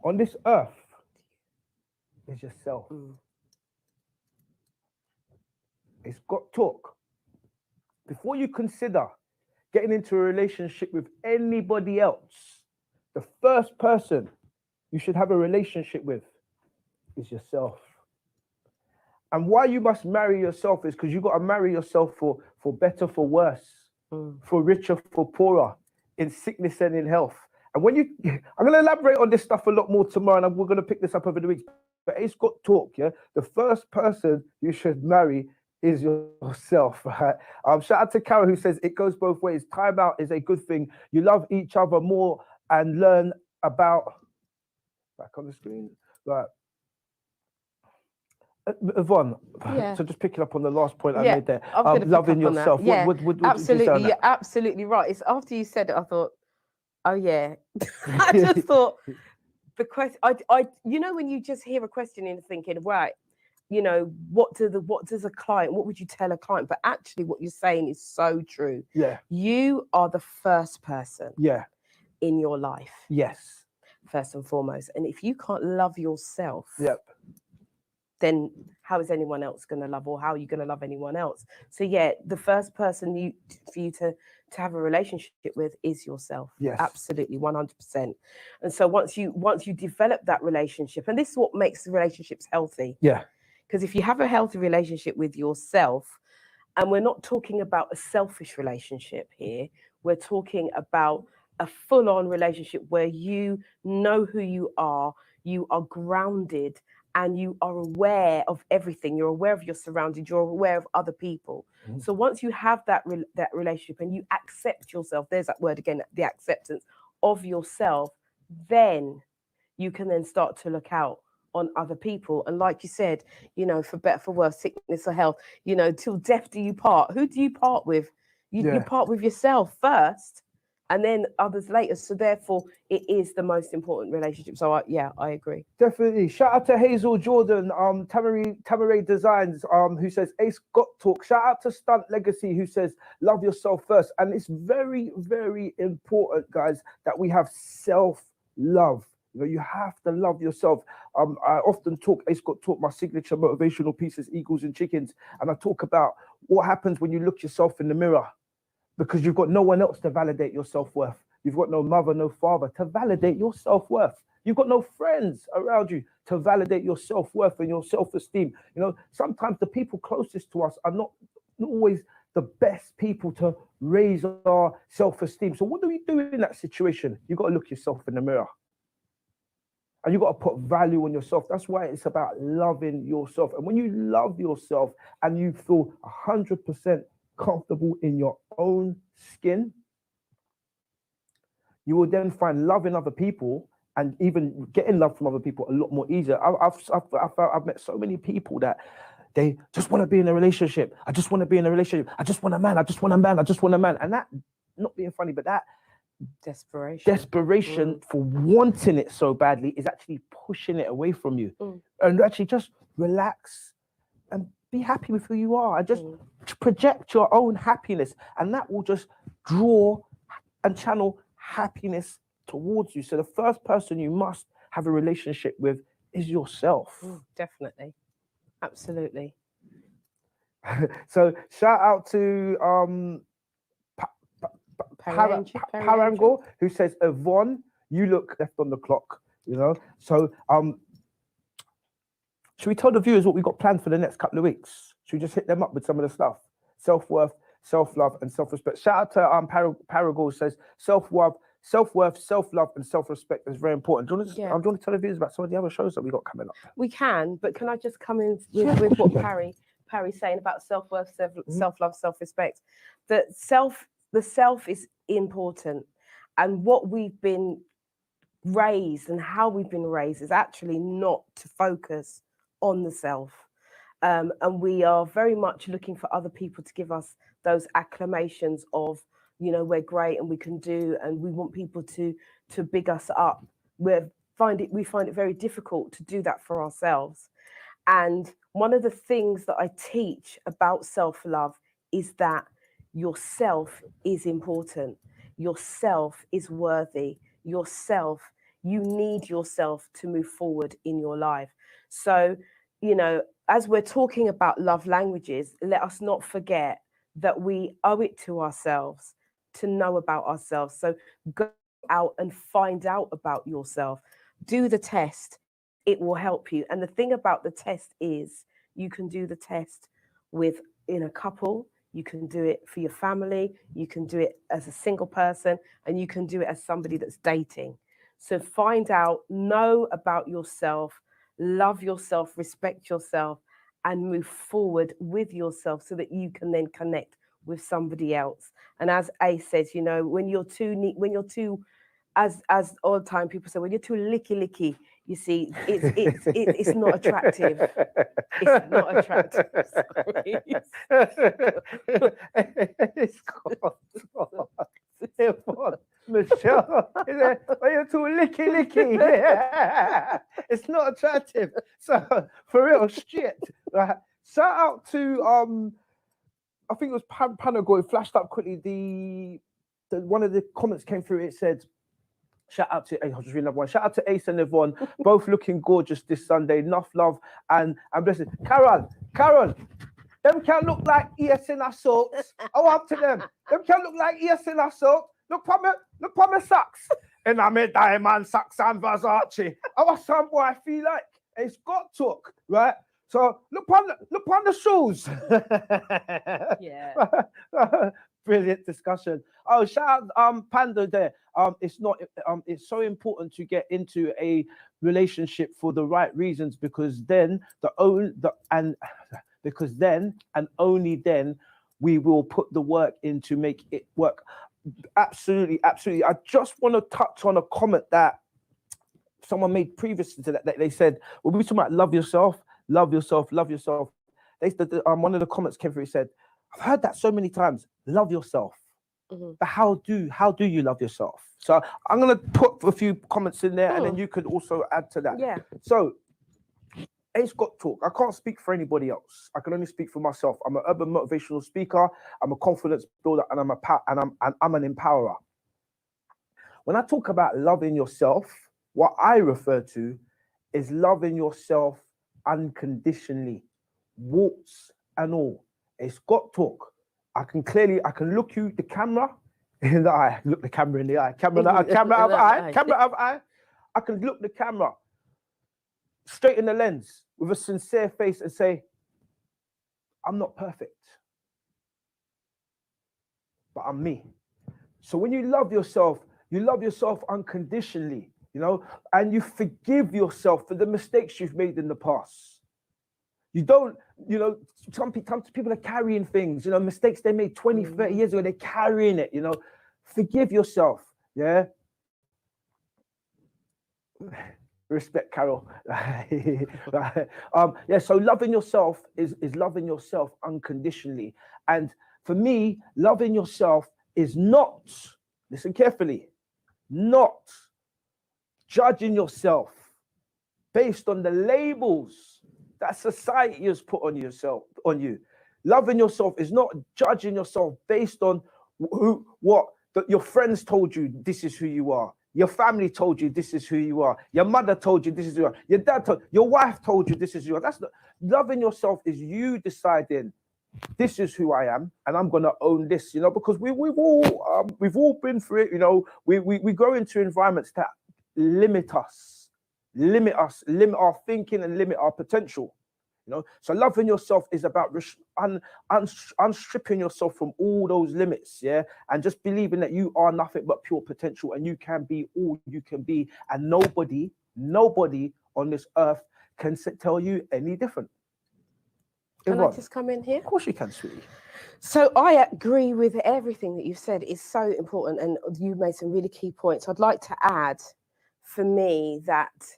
on this earth is yourself. It's got talk. Before you consider getting into a relationship with anybody else, the first person you should have a relationship with is yourself. And why you must marry yourself is because you got to marry yourself for better, for worse, for richer, for poorer, in sickness and in health. And when I'm going to elaborate on this stuff a lot more tomorrow, and we're going to pick this up over the weeks. But it's got talk, yeah. The first person you should marry is yourself, right? Shout out to Carol, who says it goes both ways. Time out is a good thing. You love each other more and learn about. Back on the screen, right? Yvonne, so just picking up on the last point I made there, loving yourself. Yeah, what absolutely, you're absolutely right. It's after you said it, I thought, oh yeah, I just thought the question. You know, when you just hear a question and thinking, right, you know, what does a client? What would you tell a client? But actually, what you're saying is so true. Yeah, you are the first person. Yeah, in your life. Yes, first and foremost. And if you can't love yourself, then how is anyone else going to love, or how are you going to love anyone else? So yeah, the first person for you to have a relationship with is yourself. Yes, absolutely, 100%. And so once you develop that relationship, and this is what makes the relationships healthy. Yeah, because if you have a healthy relationship with yourself, and we're not talking about a selfish relationship here, we're talking about a full-on relationship where you know who you are grounded, and you are aware of everything. You're aware of your surroundings. You're aware of other people. So once you have that relationship and you accept yourself, there's that word again, the acceptance of yourself, then you can then start to look out on other people. And like you said, you know, for better, for worse, sickness or health, you know, till death do you part. Who do you part with? You part with yourself first, and then others later. So therefore, it is the most important relationship. So I agree. Definitely. Shout out to Hazel Jordan, Tamare Designs, who says Ace got talk. Shout out to Stunt Legacy, who says love yourself first. And it's very, very important, guys, that we have self-love. You know, you have to love yourself. I often talk, Ace got talk, my signature motivational pieces, Eagles and Chickens, and I talk about what happens when you look yourself in the mirror, because you've got no one else to validate your self-worth. You've got no mother, no father to validate your self-worth. You've got no friends around you to validate your self-worth and your self-esteem. You know, sometimes the people closest to us are not always the best people to raise our self-esteem. So what do we do in that situation? You've got to look yourself in the mirror. And you've got to put value on yourself. That's why it's about loving yourself. And when you love yourself and you feel 100% comfortable in your own skin, you will then find love in other people, and even getting love from other people a lot more easier. I've met so many people that they just want to be in a relationship. I just want to be in a relationship. I just want a man. I just want a man. I just want a man. And that, not being funny, but that desperation for wanting it so badly is actually pushing it away from you. And actually just relax and be happy with who you are, and just project your own happiness, and that will just draw and channel happiness towards you. So the first person you must have a relationship with is yourself. Definitely. Absolutely. So shout out to Parango, who says, Yvonne, you look left on the clock, you know. So should we tell the viewers what we got planned for the next couple of weeks? Should we just hit them up with some of the stuff? Self-worth, self-love, and self-respect. Shout out to Parago, says self-worth, self-love, and self-respect is very important. Do you want to tell the viewers about some of the other shows that we got coming up? We can, but can I just come in with what Parry's saying about self-worth, self-love, self-respect? The self is important, and what we've been raised and how we've been raised is actually not to focus on the self. And we are very much looking for other people to give us those acclamations of, you know, we're great and we can do, and we want people to big us up. We find it very difficult to do that for ourselves. And one of the things that I teach about self-love is that yourself is important. Yourself is worthy. Yourself, you need yourself to move forward in your life. So, you know, as we're talking about love languages, let us not forget that we owe it to ourselves to know about ourselves. So go out and find out about yourself. Do the test. It will help you. And the thing about the test is you can do the test in a couple. You can do it for your family. You can do it as a single person, and you can do it as somebody that's dating. So find out, know about yourself, love yourself, respect yourself, and move forward with yourself so that you can then connect with somebody else. And as Ace says, you know, when you're too, as all the time people say, when you're too licky, you see, it's not attractive. It's not attractive. It's Michèle, when you're too licky, it's not attractive. So for real, shit. Right? Shout out to I think it was Panago. It flashed up quickly. The one of the comments came through. It said, shout out to, I'll just read another one. Shout out to Ace and Yvonne, both looking gorgeous this Sunday. Enough love and blessings. Carol, them can look like ears in assaults. Oh, up to them. Them can look like ears in assault. Look for me socks. And I made diamond socks and Versace. I was some boy I feel like. It's got took, right? So look on the shoes. Yeah. Brilliant discussion. Oh, shout out Panda there. It's so important to get into a relationship for the right reasons, because then and only then we will put the work in to make it work. Absolutely. I just want to touch on a comment that someone made previous to that, they said, well, we were talking about love yourself, love yourself, love yourself. One of the comments came through, said, I've heard that so many times, love yourself. But how do you love yourself? So I'm going to put a few comments in there and then you could also add to that. Yeah. So it's got talk. I can't speak for anybody else. I can only speak for myself. I'm an urban motivational speaker. I'm a confidence builder, and I'm an empowerer. When I talk about loving yourself, what I refer to is loving yourself unconditionally, warts and all. It's got talk. I can look you, the camera, in the eye. Look the camera in the eye. Camera of eye. I can look the camera straight in the lens with a sincere face and say, I'm not perfect, but I'm me. So when you love yourself unconditionally, you know, and you forgive yourself for the mistakes you've made in the past. You don't, you know, some people are carrying things, you know, mistakes they made 20, 30 years ago, they're carrying it, you know. Forgive yourself, yeah? Respect, Carol. Yeah, so loving yourself is loving yourself unconditionally. And for me, loving yourself is not, listen carefully, not judging yourself based on the labels that society has put on you. Loving yourself is not judging yourself based on your friends told you this is who you are. Your family told you this is who you are. Your mother told you this is who you are. Your dad told, your wife told you this is who you are. That's not, loving yourself is you deciding this is who I am and I'm gonna own this, you know, because we've all been through it, you know. We go into environments that limit our thinking and limit our potential, you know. So loving yourself is about unstripping yourself from all those limits, yeah, and just believing that you are nothing but pure potential and you can be all you can be, and nobody on this earth can tell you any different. Can I just come in here? Of course you can, sweetie. So I agree with everything that you've said. It's so important, and you made some really key points. I'd like to add, for me, that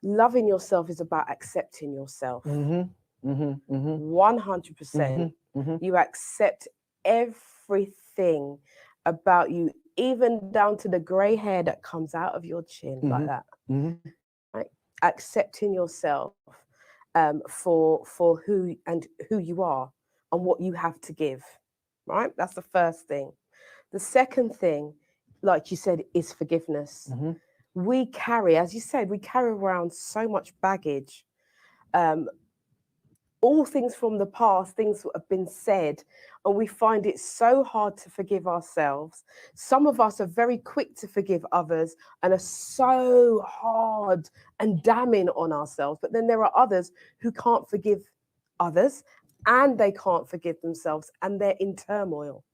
loving yourself is about accepting yourself. 100%. You accept everything about you, even down to the grey hair that comes out of your chin, like that. Right? Accepting yourself for who you are and what you have to give. Right? That's the first thing. The second thing, like you said, is forgiveness. We carry, as you said, we carry around so much baggage, all things from the past, things that have been said, and we find it so hard to forgive ourselves. Some of us are very quick to forgive others and are so hard and damning on ourselves. But then there are others who can't forgive others and they can't forgive themselves and they're in turmoil.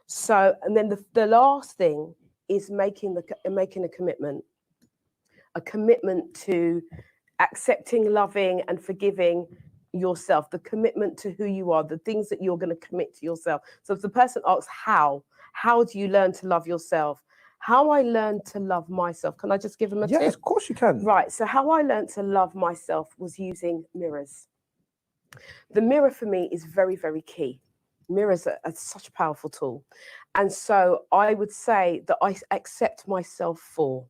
So, and then the last thing is making a commitment to accepting, loving, and forgiving yourself, the commitment to who you are, the things that you're going to commit to yourself. So if the person asks how do you learn to love yourself? How I learned to love myself. Can I just give them a tip? Yes, of course you can. Right. So how I learned to love myself was using mirrors. The mirror for me is very, very key. Mirrors are such a powerful tool. And so I would say that I accept myself for,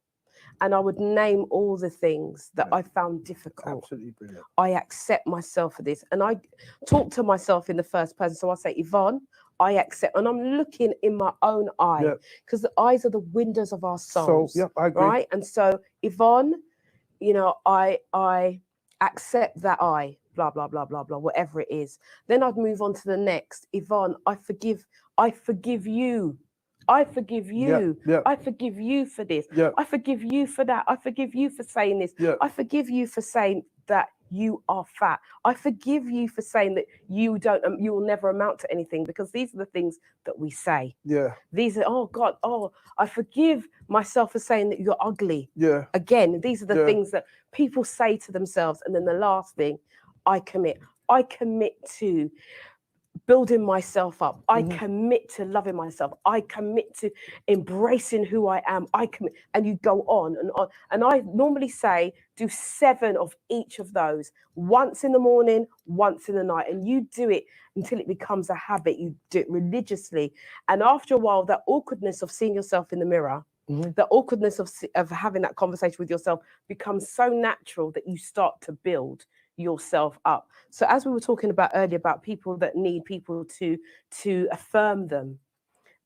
and I would name all the things that I found difficult. Absolutely brilliant. I accept myself for this. And I talk to myself in the first person. So I say, Yvonne, I accept. And I'm looking in my own eye, because the eyes are the windows of our souls. So, I agree. Right? And so, Yvonne, you know, I accept that I, blah, blah, blah, blah, blah, whatever it is. Then I'd move on to the next. Yvonne, I forgive you. I forgive you. I forgive you for this. I forgive you for that. I forgive you for saying this. I forgive you for saying that you are fat. I forgive you for saying that you will never amount to anything, because these are the things that we say. These are, oh God, I forgive myself for saying that you're ugly. Again, these are the things that people say to themselves. And then the last thing, I commit to building myself up. I commit to loving myself. I commit to embracing who I am. I commit, and you go on and on. And I normally say, do 7 of each of those, once in the morning, once in the night. And you do it until it becomes a habit. You do it religiously. And after a while, that awkwardness of seeing yourself in the mirror, the awkwardness of having that conversation with yourself becomes so natural that you start to build yourself up. So as we were talking about earlier about people that need people to affirm them,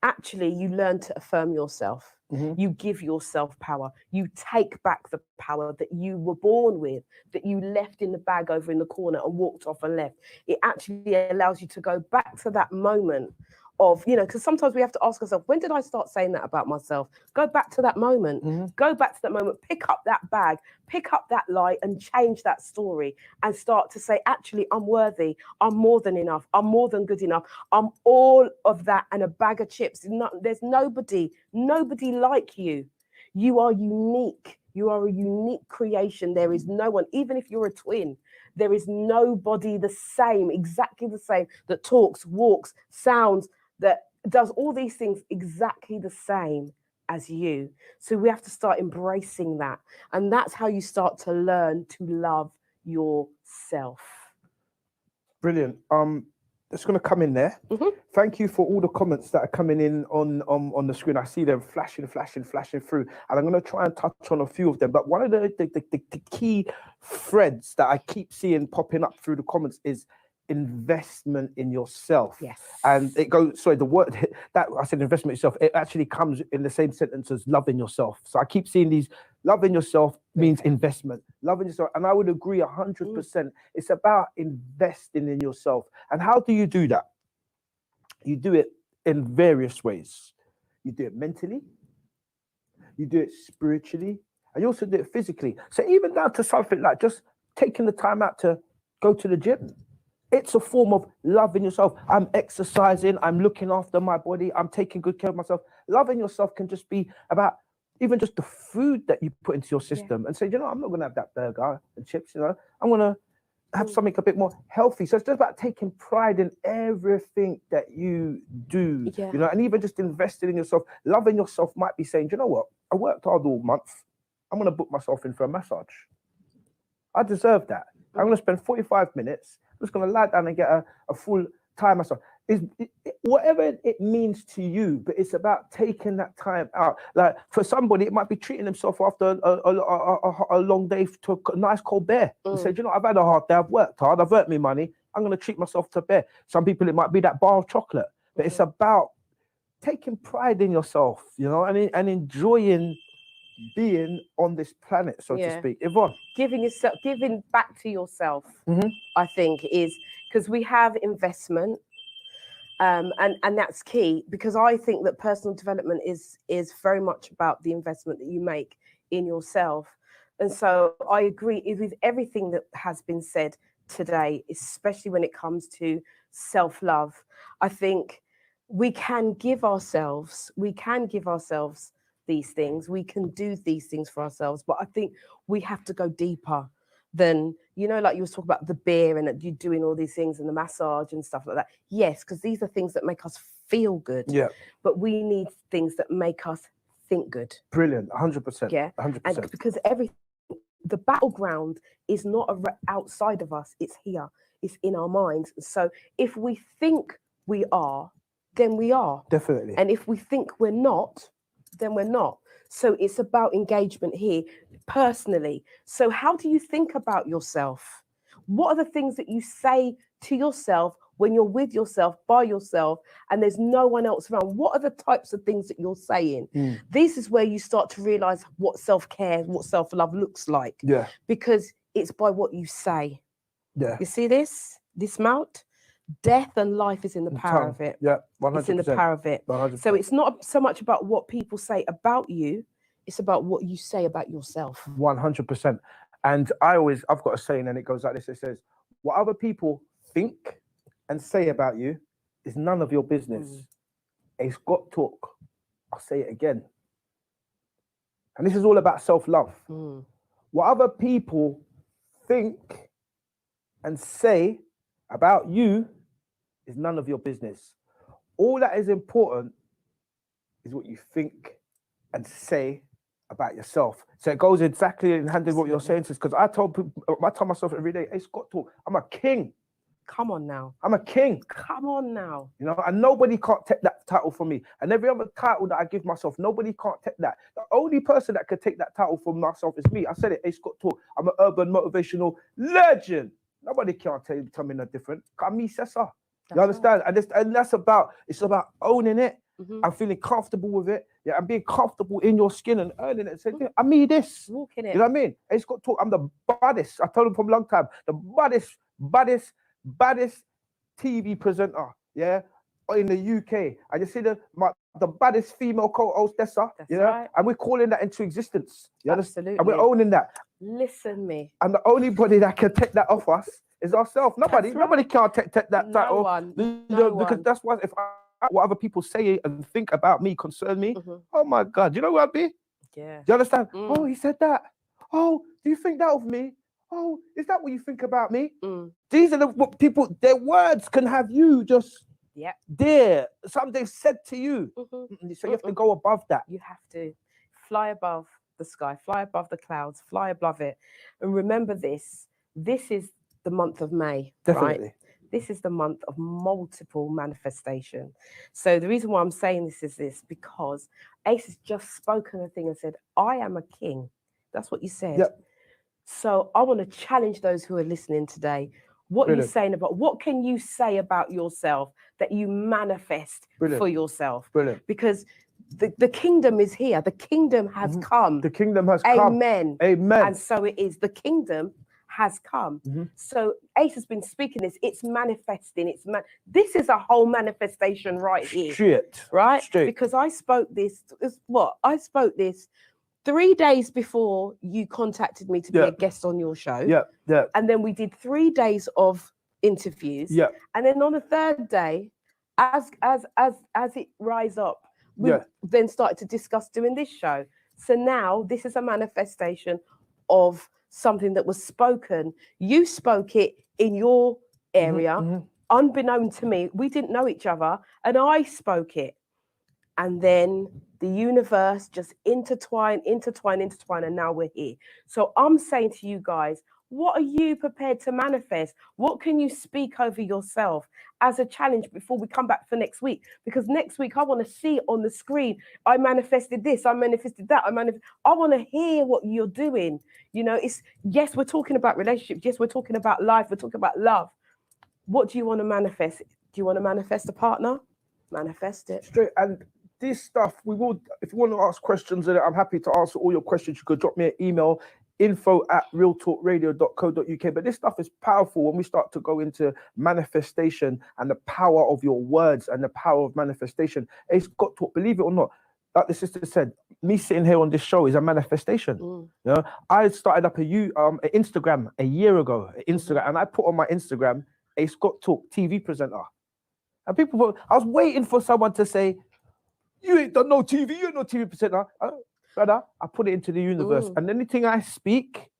actually you learn to affirm yourself. You give yourself power. You take back the power that you were born with, that you left in the bag over in the corner and walked off and left. It actually allows you to go back to that moment of, because sometimes we have to ask ourselves, when did I start saying that about myself? Go back to that moment. Go back to that moment, pick up that bag, pick up that light and change that story and start to say, actually, I'm worthy. I'm more than enough. I'm more than good enough. I'm all of that and a bag of chips. There's nobody like you. You are unique. You are a unique creation. There is no one, even if you're a twin, there is nobody the same, exactly the same, that talks, walks, sounds, that does all these things exactly the same as you. So we have to start embracing that. And that's how you start to learn to love yourself. Brilliant. It's going to come in there. Thank you for all the comments that are coming in on the screen. I see them flashing through, and I'm going to try and touch on a few of them. But one of the key threads that I keep seeing popping up through the comments is investment in yourself. Yes. And it goes, sorry, the word that I said, investment in yourself, it actually comes in the same sentence as loving yourself. So I keep seeing these, loving yourself means investment, loving yourself. And I would agree 100%. It's about investing in yourself. And how do you do that? You do it in various ways. You do it mentally, you do it spiritually, and you also do it physically. So even down to something like just taking the time out to go to the gym. It's a form of loving yourself. I'm exercising, I'm looking after my body, I'm taking good care of myself. Loving yourself can just be about even just the food that you put into your system and say, I'm not going to have that burger and chips, I'm going to have something a bit more healthy. So it's just about taking pride in everything that you do, and even just investing in yourself. Loving yourself might be saying, you know what? I worked hard all month. I'm going to book myself in for a massage. I deserve that. I'm going to spend 45 minutes. I'm just going to lie down and get a full time massage. Whatever it means to you, but it's about taking that time out. Like for somebody, it might be treating themselves after a long day to a nice cold beer. And say, I've had a hard day, I've worked hard, I've earned me money, I'm going to treat myself to a beer. Some people, it might be that bar of chocolate, but it's about taking pride in yourself, and enjoying being on this planet, so to speak. Yvonne? Giving back to yourself, I think, is because we have investment. And that's key, because I think that personal development is very much about the investment that you make in yourself. And so I agree with everything that has been said today, especially when it comes to self-love. I think we can give ourselves these things. We can do these things for ourselves, but I think we have to go deeper than, like you was talking about the beer and that you doing all these things and the massage and stuff like that. Yes, because these are things that make us feel good. Yeah. But we need things that make us think good. Brilliant. 100%. Yeah. 100%. And because the battleground is not outside of us. It's here. It's in our minds. So if we think we are, then we are. Definitely. And if we think we're not, then we're not. So it's about engagement here personally. So how do you think about yourself? What are the things that you say to yourself when you're with yourself, by yourself, and there's no one else around? What are the types of things that you're saying? This is where you start to realize what self-care, what self-love looks like. Yeah. Because it's by what you say. Yeah. You see this mount? Death and life is in the power of it. Yeah, 100%. It's in the power of it. 100%. So it's not so much about what people say about you, it's about what you say about yourself. 100%. And I've got a saying, and it goes like this. It says, what other people think and say about you is none of your business. It's got talk. I'll say it again. And this is all about self-love. What other people think and say about you is none of your business. All that is important is what you think and say about yourself. So it goes exactly in hand with what you're saying, because I tell myself every day, hey, Scott Talk, I'm a king. Come on now. I'm a king. Come on now. You know, and nobody can't take that title from me. And every other title that I give myself, nobody can't take that. The only person that could take that title from myself is me. I said it, hey, Scott Talk, I'm an urban motivational legend. Nobody can't tell me no different. I'm me, Cesar. You understand? Right. And that's about, it's about owning it. I'm feeling comfortable with it. Yeah, I'm being comfortable in your skin and earning it. And saying, I mean this. Walking it. You know what I mean? Hey, Scott Talk, I'm the baddest. I told him from a long time, the baddest TV presenter, yeah, in the UK. I just see the baddest female co-hostessa, you know, right. And we're calling that into existence. You Absolutely. And we're owning that. Listen me. And the only body that can take that off us is ourselves. Nobody can't take that title. No one. Because that's why what other people say and think about me concern me. Oh my God, you know who I'd be? Yeah. Do you understand? Oh, he said that. Oh, do you think that of me? Oh, is that what you think about me? These are what people, their words can have you just there. Something they've said to you. So you have to go above that. You have to fly above the sky, fly above the clouds, fly above it. And remember this is the month of May. Definitely. Right? This is the month of multiple manifestation. So the reason why I'm saying this is because Ace has just spoken a thing and said, I am a king. That's what you said. Yep. So I want to challenge those who are listening today. What are you saying about, what can you say about yourself that you manifest for yourself? Brilliant. Because the kingdom is here. The kingdom has come. The kingdom has come. Amen. Amen. And so it is. The kingdom has come. So Ace has been speaking this. It's manifesting. This is a whole manifestation right here. Straight. Because I spoke this 3 days before you contacted me to be a guest on your show. Yeah. And then we did 3 days of interviews. Yeah. And then on the third day, as it rise up, we then started to discuss doing this show. So now this is a manifestation of something that was spoken. You spoke it in your area, unbeknown to me. We didn't know each other, and I spoke it. And then the universe just intertwine, and now we're here. So I'm saying to you guys, what are you prepared to manifest? What can you speak over yourself as a challenge before we come back for next week? Because next week I want to see on the screen, I manifested this, I manifested that, I want to hear what you're doing. You know, yes, we're talking about relationships. Yes, we're talking about life. We're talking about love. What do you want to manifest? Do you want to manifest a partner? Manifest it. Straight. And this stuff, we will, if you want to ask questions, I'm happy to answer all your questions. You could drop me an email, info@realtalkradio.co.uk. But this stuff is powerful when we start to go into manifestation and the power of your words and the power of manifestation. It's got to, believe it or not, like the sister said, me sitting here on this show is a manifestation. You know, I started up an Instagram a year ago, and I put on my Instagram a Scott Talk TV presenter. And people, I was waiting for someone to say, you ain't done no TV, you ain't no TV presenter. Brother, I put it into the universe, and anything I speak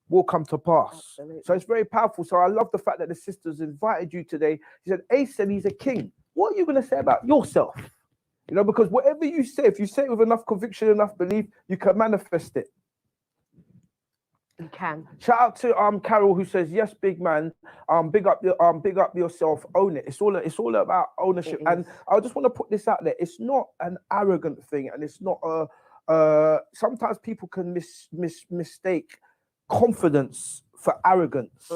will come to pass. Absolutely. So it's very powerful. So I love the fact that the sisters invited you today. She said, Ace said he's a king. What are you going to say about yourself? You know, because whatever you say, if you say it with enough conviction, enough belief, you can manifest it. You can. Shout out to Carol, who says, yes, big man, big up yourself, own it. It's all about ownership. And I just want to put this out there. It's not an arrogant thing, and it's not sometimes people can mistake confidence for arrogance.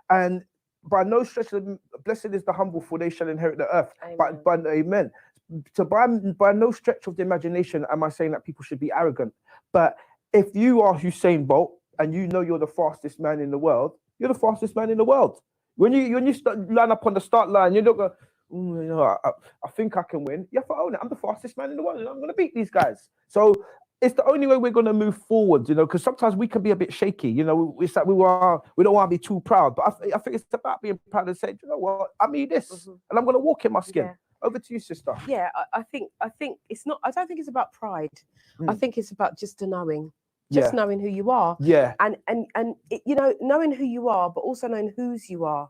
And by no stretch of blessed is the humble, for they shall inherit the earth. Amen. But amen. So by no stretch of the imagination am I saying that people should be arrogant. But if you are Usain Bolt and you know you're the fastest man in the world, you're the fastest man in the world. When you line up on the start line, you're not going, you know, I think I can win. You have to own it. I'm the fastest man in the world, and I'm going to beat these guys. So it's the only way we're going to move forward, you know, because sometimes we can be a bit shaky. You know, it's like we don't want to be too proud. But I think it's about being proud and saying, you know what, I mean this, and I'm going to walk in my skin. Yeah. Over to you, sister. Yeah, I think it's not. I don't think it's about pride. I think it's about just knowing. Knowing who you are, and you know, knowing who you are, but also knowing whose you are,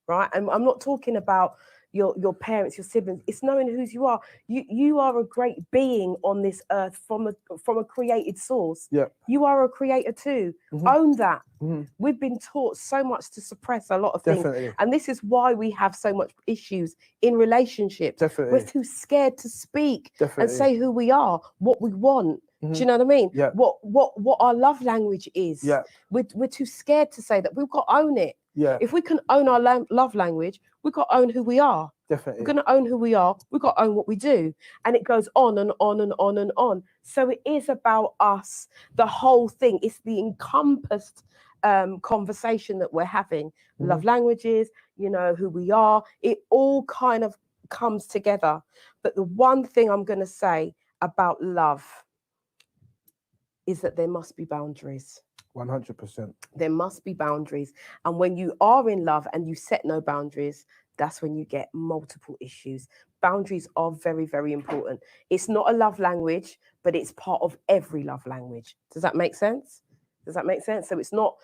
right? And I'm not talking about your parents, your siblings. It's knowing whose you are. You are a great being on this earth from a created source. Yeah. You are a creator too. Own that. We've been taught so much to suppress a lot of things. And this is why we have so much issues in relationships. We're too scared to speak and say who we are, what we want. Do you know what I mean? Yeah. What our love language is. Yeah. We're too scared to say that. We've got to own it. Yeah. If we can own our love language, we've got to own who we are. Definitely. We're going to own who we are. We've got to own what we do. And it goes on and on and on and on. So it is about us, the whole thing. It's the encompassed conversation that we're having. Love languages, you know, who we are. It all kind of comes together. But the one thing I'm going to say about love is that there must be boundaries. 100%. There must be boundaries. And when you are in love and you set no boundaries, that's when you get multiple issues. Boundaries are very, very important. It's not a love language, but it's part of every love language. Does that make sense? Does that make sense? So it's not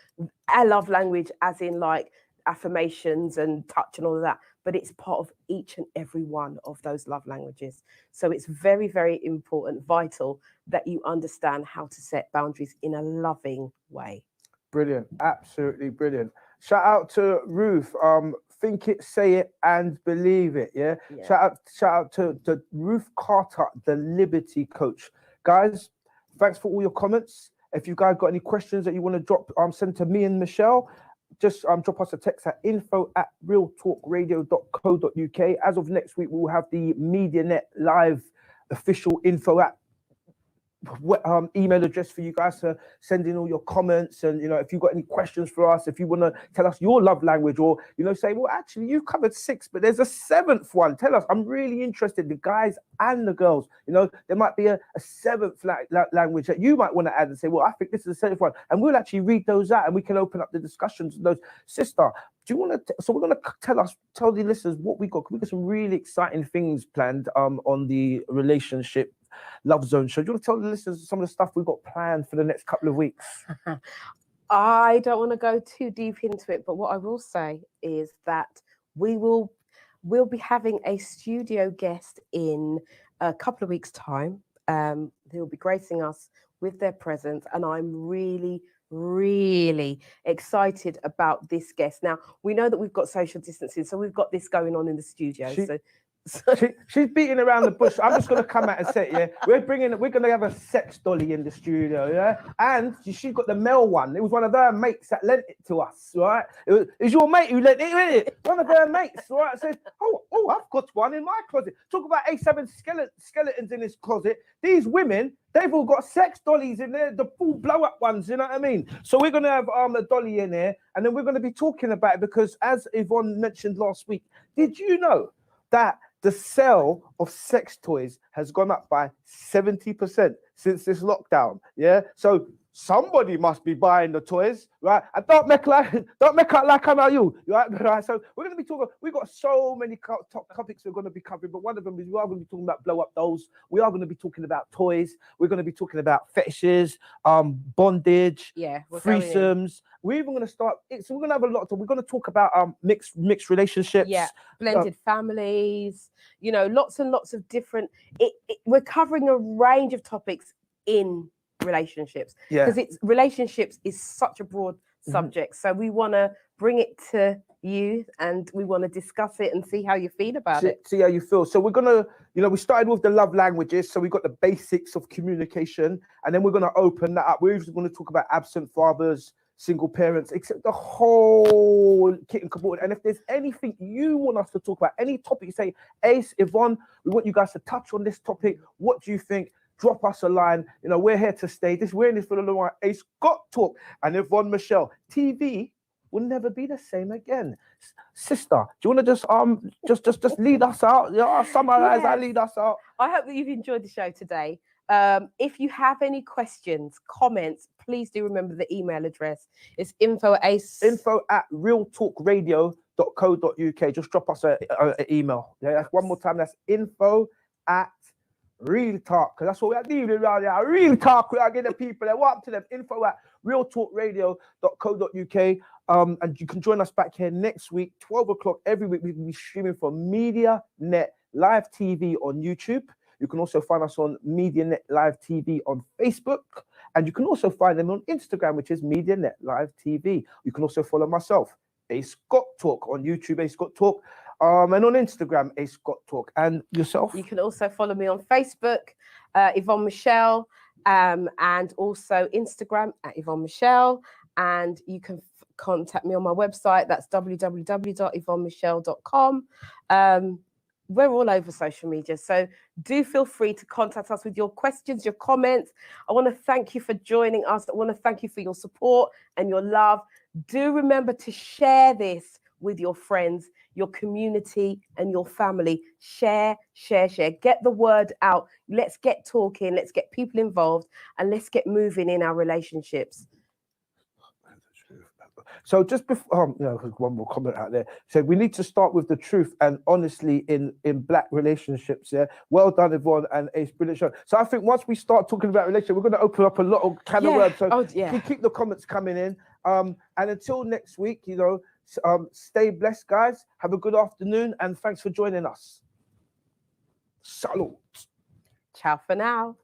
a love language as in like affirmations and touch and all of that, but it's part of each and every one of those love languages. So it's very, very important, vital that you understand how to set boundaries in a loving way. Brilliant. Absolutely brilliant. Shout out to Ruth. Think it, say it, and believe it. Yeah. Shout out to Ruth Carter, the Liberty Coach. Guys, thanks for all your comments. If you guys got any questions that you want to drop, send to me and Michelle. Just drop us a text at info@realtalkradio.co.uk. As of next week, we will have the MediaNet live official info at email address for you guys to send in all your comments. And, you know, if you've got any questions for us, if you want to tell us your love language, or, you know, say, well, actually, you've covered 6, but there's a 7th one. Tell us. I'm really interested, the guys and the girls. You know, there might be a 7th language that you might want to add and say, well, I think this is the 7th one. And we'll actually read those out and we can open up the discussions of those. Sister, do you want to? So we're going to tell the listeners what we got. We got some really exciting things planned on the relationship Love Zone show. Do you want to tell the listeners some of the stuff we've got planned for the next couple of weeks? I don't want to go too deep into it, but what I will say is that we'll be having a studio guest in a couple of weeks' time. They'll be gracing us with their presence, and I'm really excited about this guest. Now, we know that we've got social distancing, so we've got this going on in the studio. She's beating around the bush. I'm just going to come out and say, yeah, we're going to have a sex dolly in the studio, yeah? And she's got the male one. It was one of her mates that lent it to us, right? It was your mate who lent it. One of her mates, right? Said, oh, I've got one in my closet. Talk about A7 skeletons in his closet. These women, they've all got sex dollies in there, the full blow-up ones, you know what I mean? So we're going to have a dolly in there, and then we're going to be talking about it because, as Yvonne mentioned last week, did you know that the sale of sex toys has gone up by 70% since this lockdown? Yeah. So somebody must be buying the toys, right? And don't make out like I know you, right? So we're going to be talking. We've got so many top topics we're going to be covering, but one of them is we are going to be talking about blow up dolls. We are going to be talking about toys. We're going to be talking about fetishes, bondage, threesomes. We're even going to start. So we're going to have a lot. We're going to talk about mixed relationships. Yeah, blended families. You know, lots and lots of different. We're covering a range of topics in relationships, because relationships is such a broad subject. So we want to bring it to you, and we want to discuss it and see how you feel about it. See how you feel. So we're gonna, you know, we started with the love languages. So we got the basics of communication, and then we're gonna open that up. We're even going to talk about absent fathers, single parents, except the whole kit and caboodle. And if there's anything you want us to talk about, any topic, you say, Ace, Yvonne, we want you guys to touch on this topic. What do you think? Drop us a line. You know, we're here to stay. We're in this for the long run. Ace got talk, and Yvonne, Michèle. TV will never be the same again. Sister, do you want to just lead us out? Yeah, summarize and lead us out. I hope that you've enjoyed the show today. If you have any questions, comments, please do remember the email address. It's info@realtalkradio.co.uk. Just drop us an email. Yeah, that's one more time. That's info@Real Talk, because that's what we're doing around here. Real Talk, we are getting the people that want to them. Info@Realtalkradio.co.uk. realtalkradio.co.uk. And you can join us back here next week, 12 o'clock every week. We will be streaming from MediaNet Live TV on YouTube. You can also find us on MediaNet Live TV on Facebook. And you can also find them on Instagram, which is MediaNet Live TV. You can also follow myself, A Scott Talk, on YouTube, A Scott Talk. And on Instagram, A Scott Talk. And yourself? You can also follow me on Facebook, Yvonne Michèle, and also Instagram at Yvonne Michèle. And you can contact me on my website. That's www.yvonnemichelle.com. We're all over social media, so do feel free to contact us with your questions, your comments. I want to thank you for joining us. I want to thank you for your support and your love. Do remember to share this with your friends, your community, and your family. Share, share, share. Get the word out. Let's get talking. Let's get people involved, and let's get moving in our relationships. So just before, one more comment out there. So we need to start with the truth and honestly in black relationships. Yeah, well done, Yvonne, and it's brilliant show. So I think once we start talking about relationships, we're going to open up a lot of can of worms. So keep the comments coming in. And until next week, stay blessed, guys. Have a good afternoon, and thanks for joining us. Salute. Ciao for now.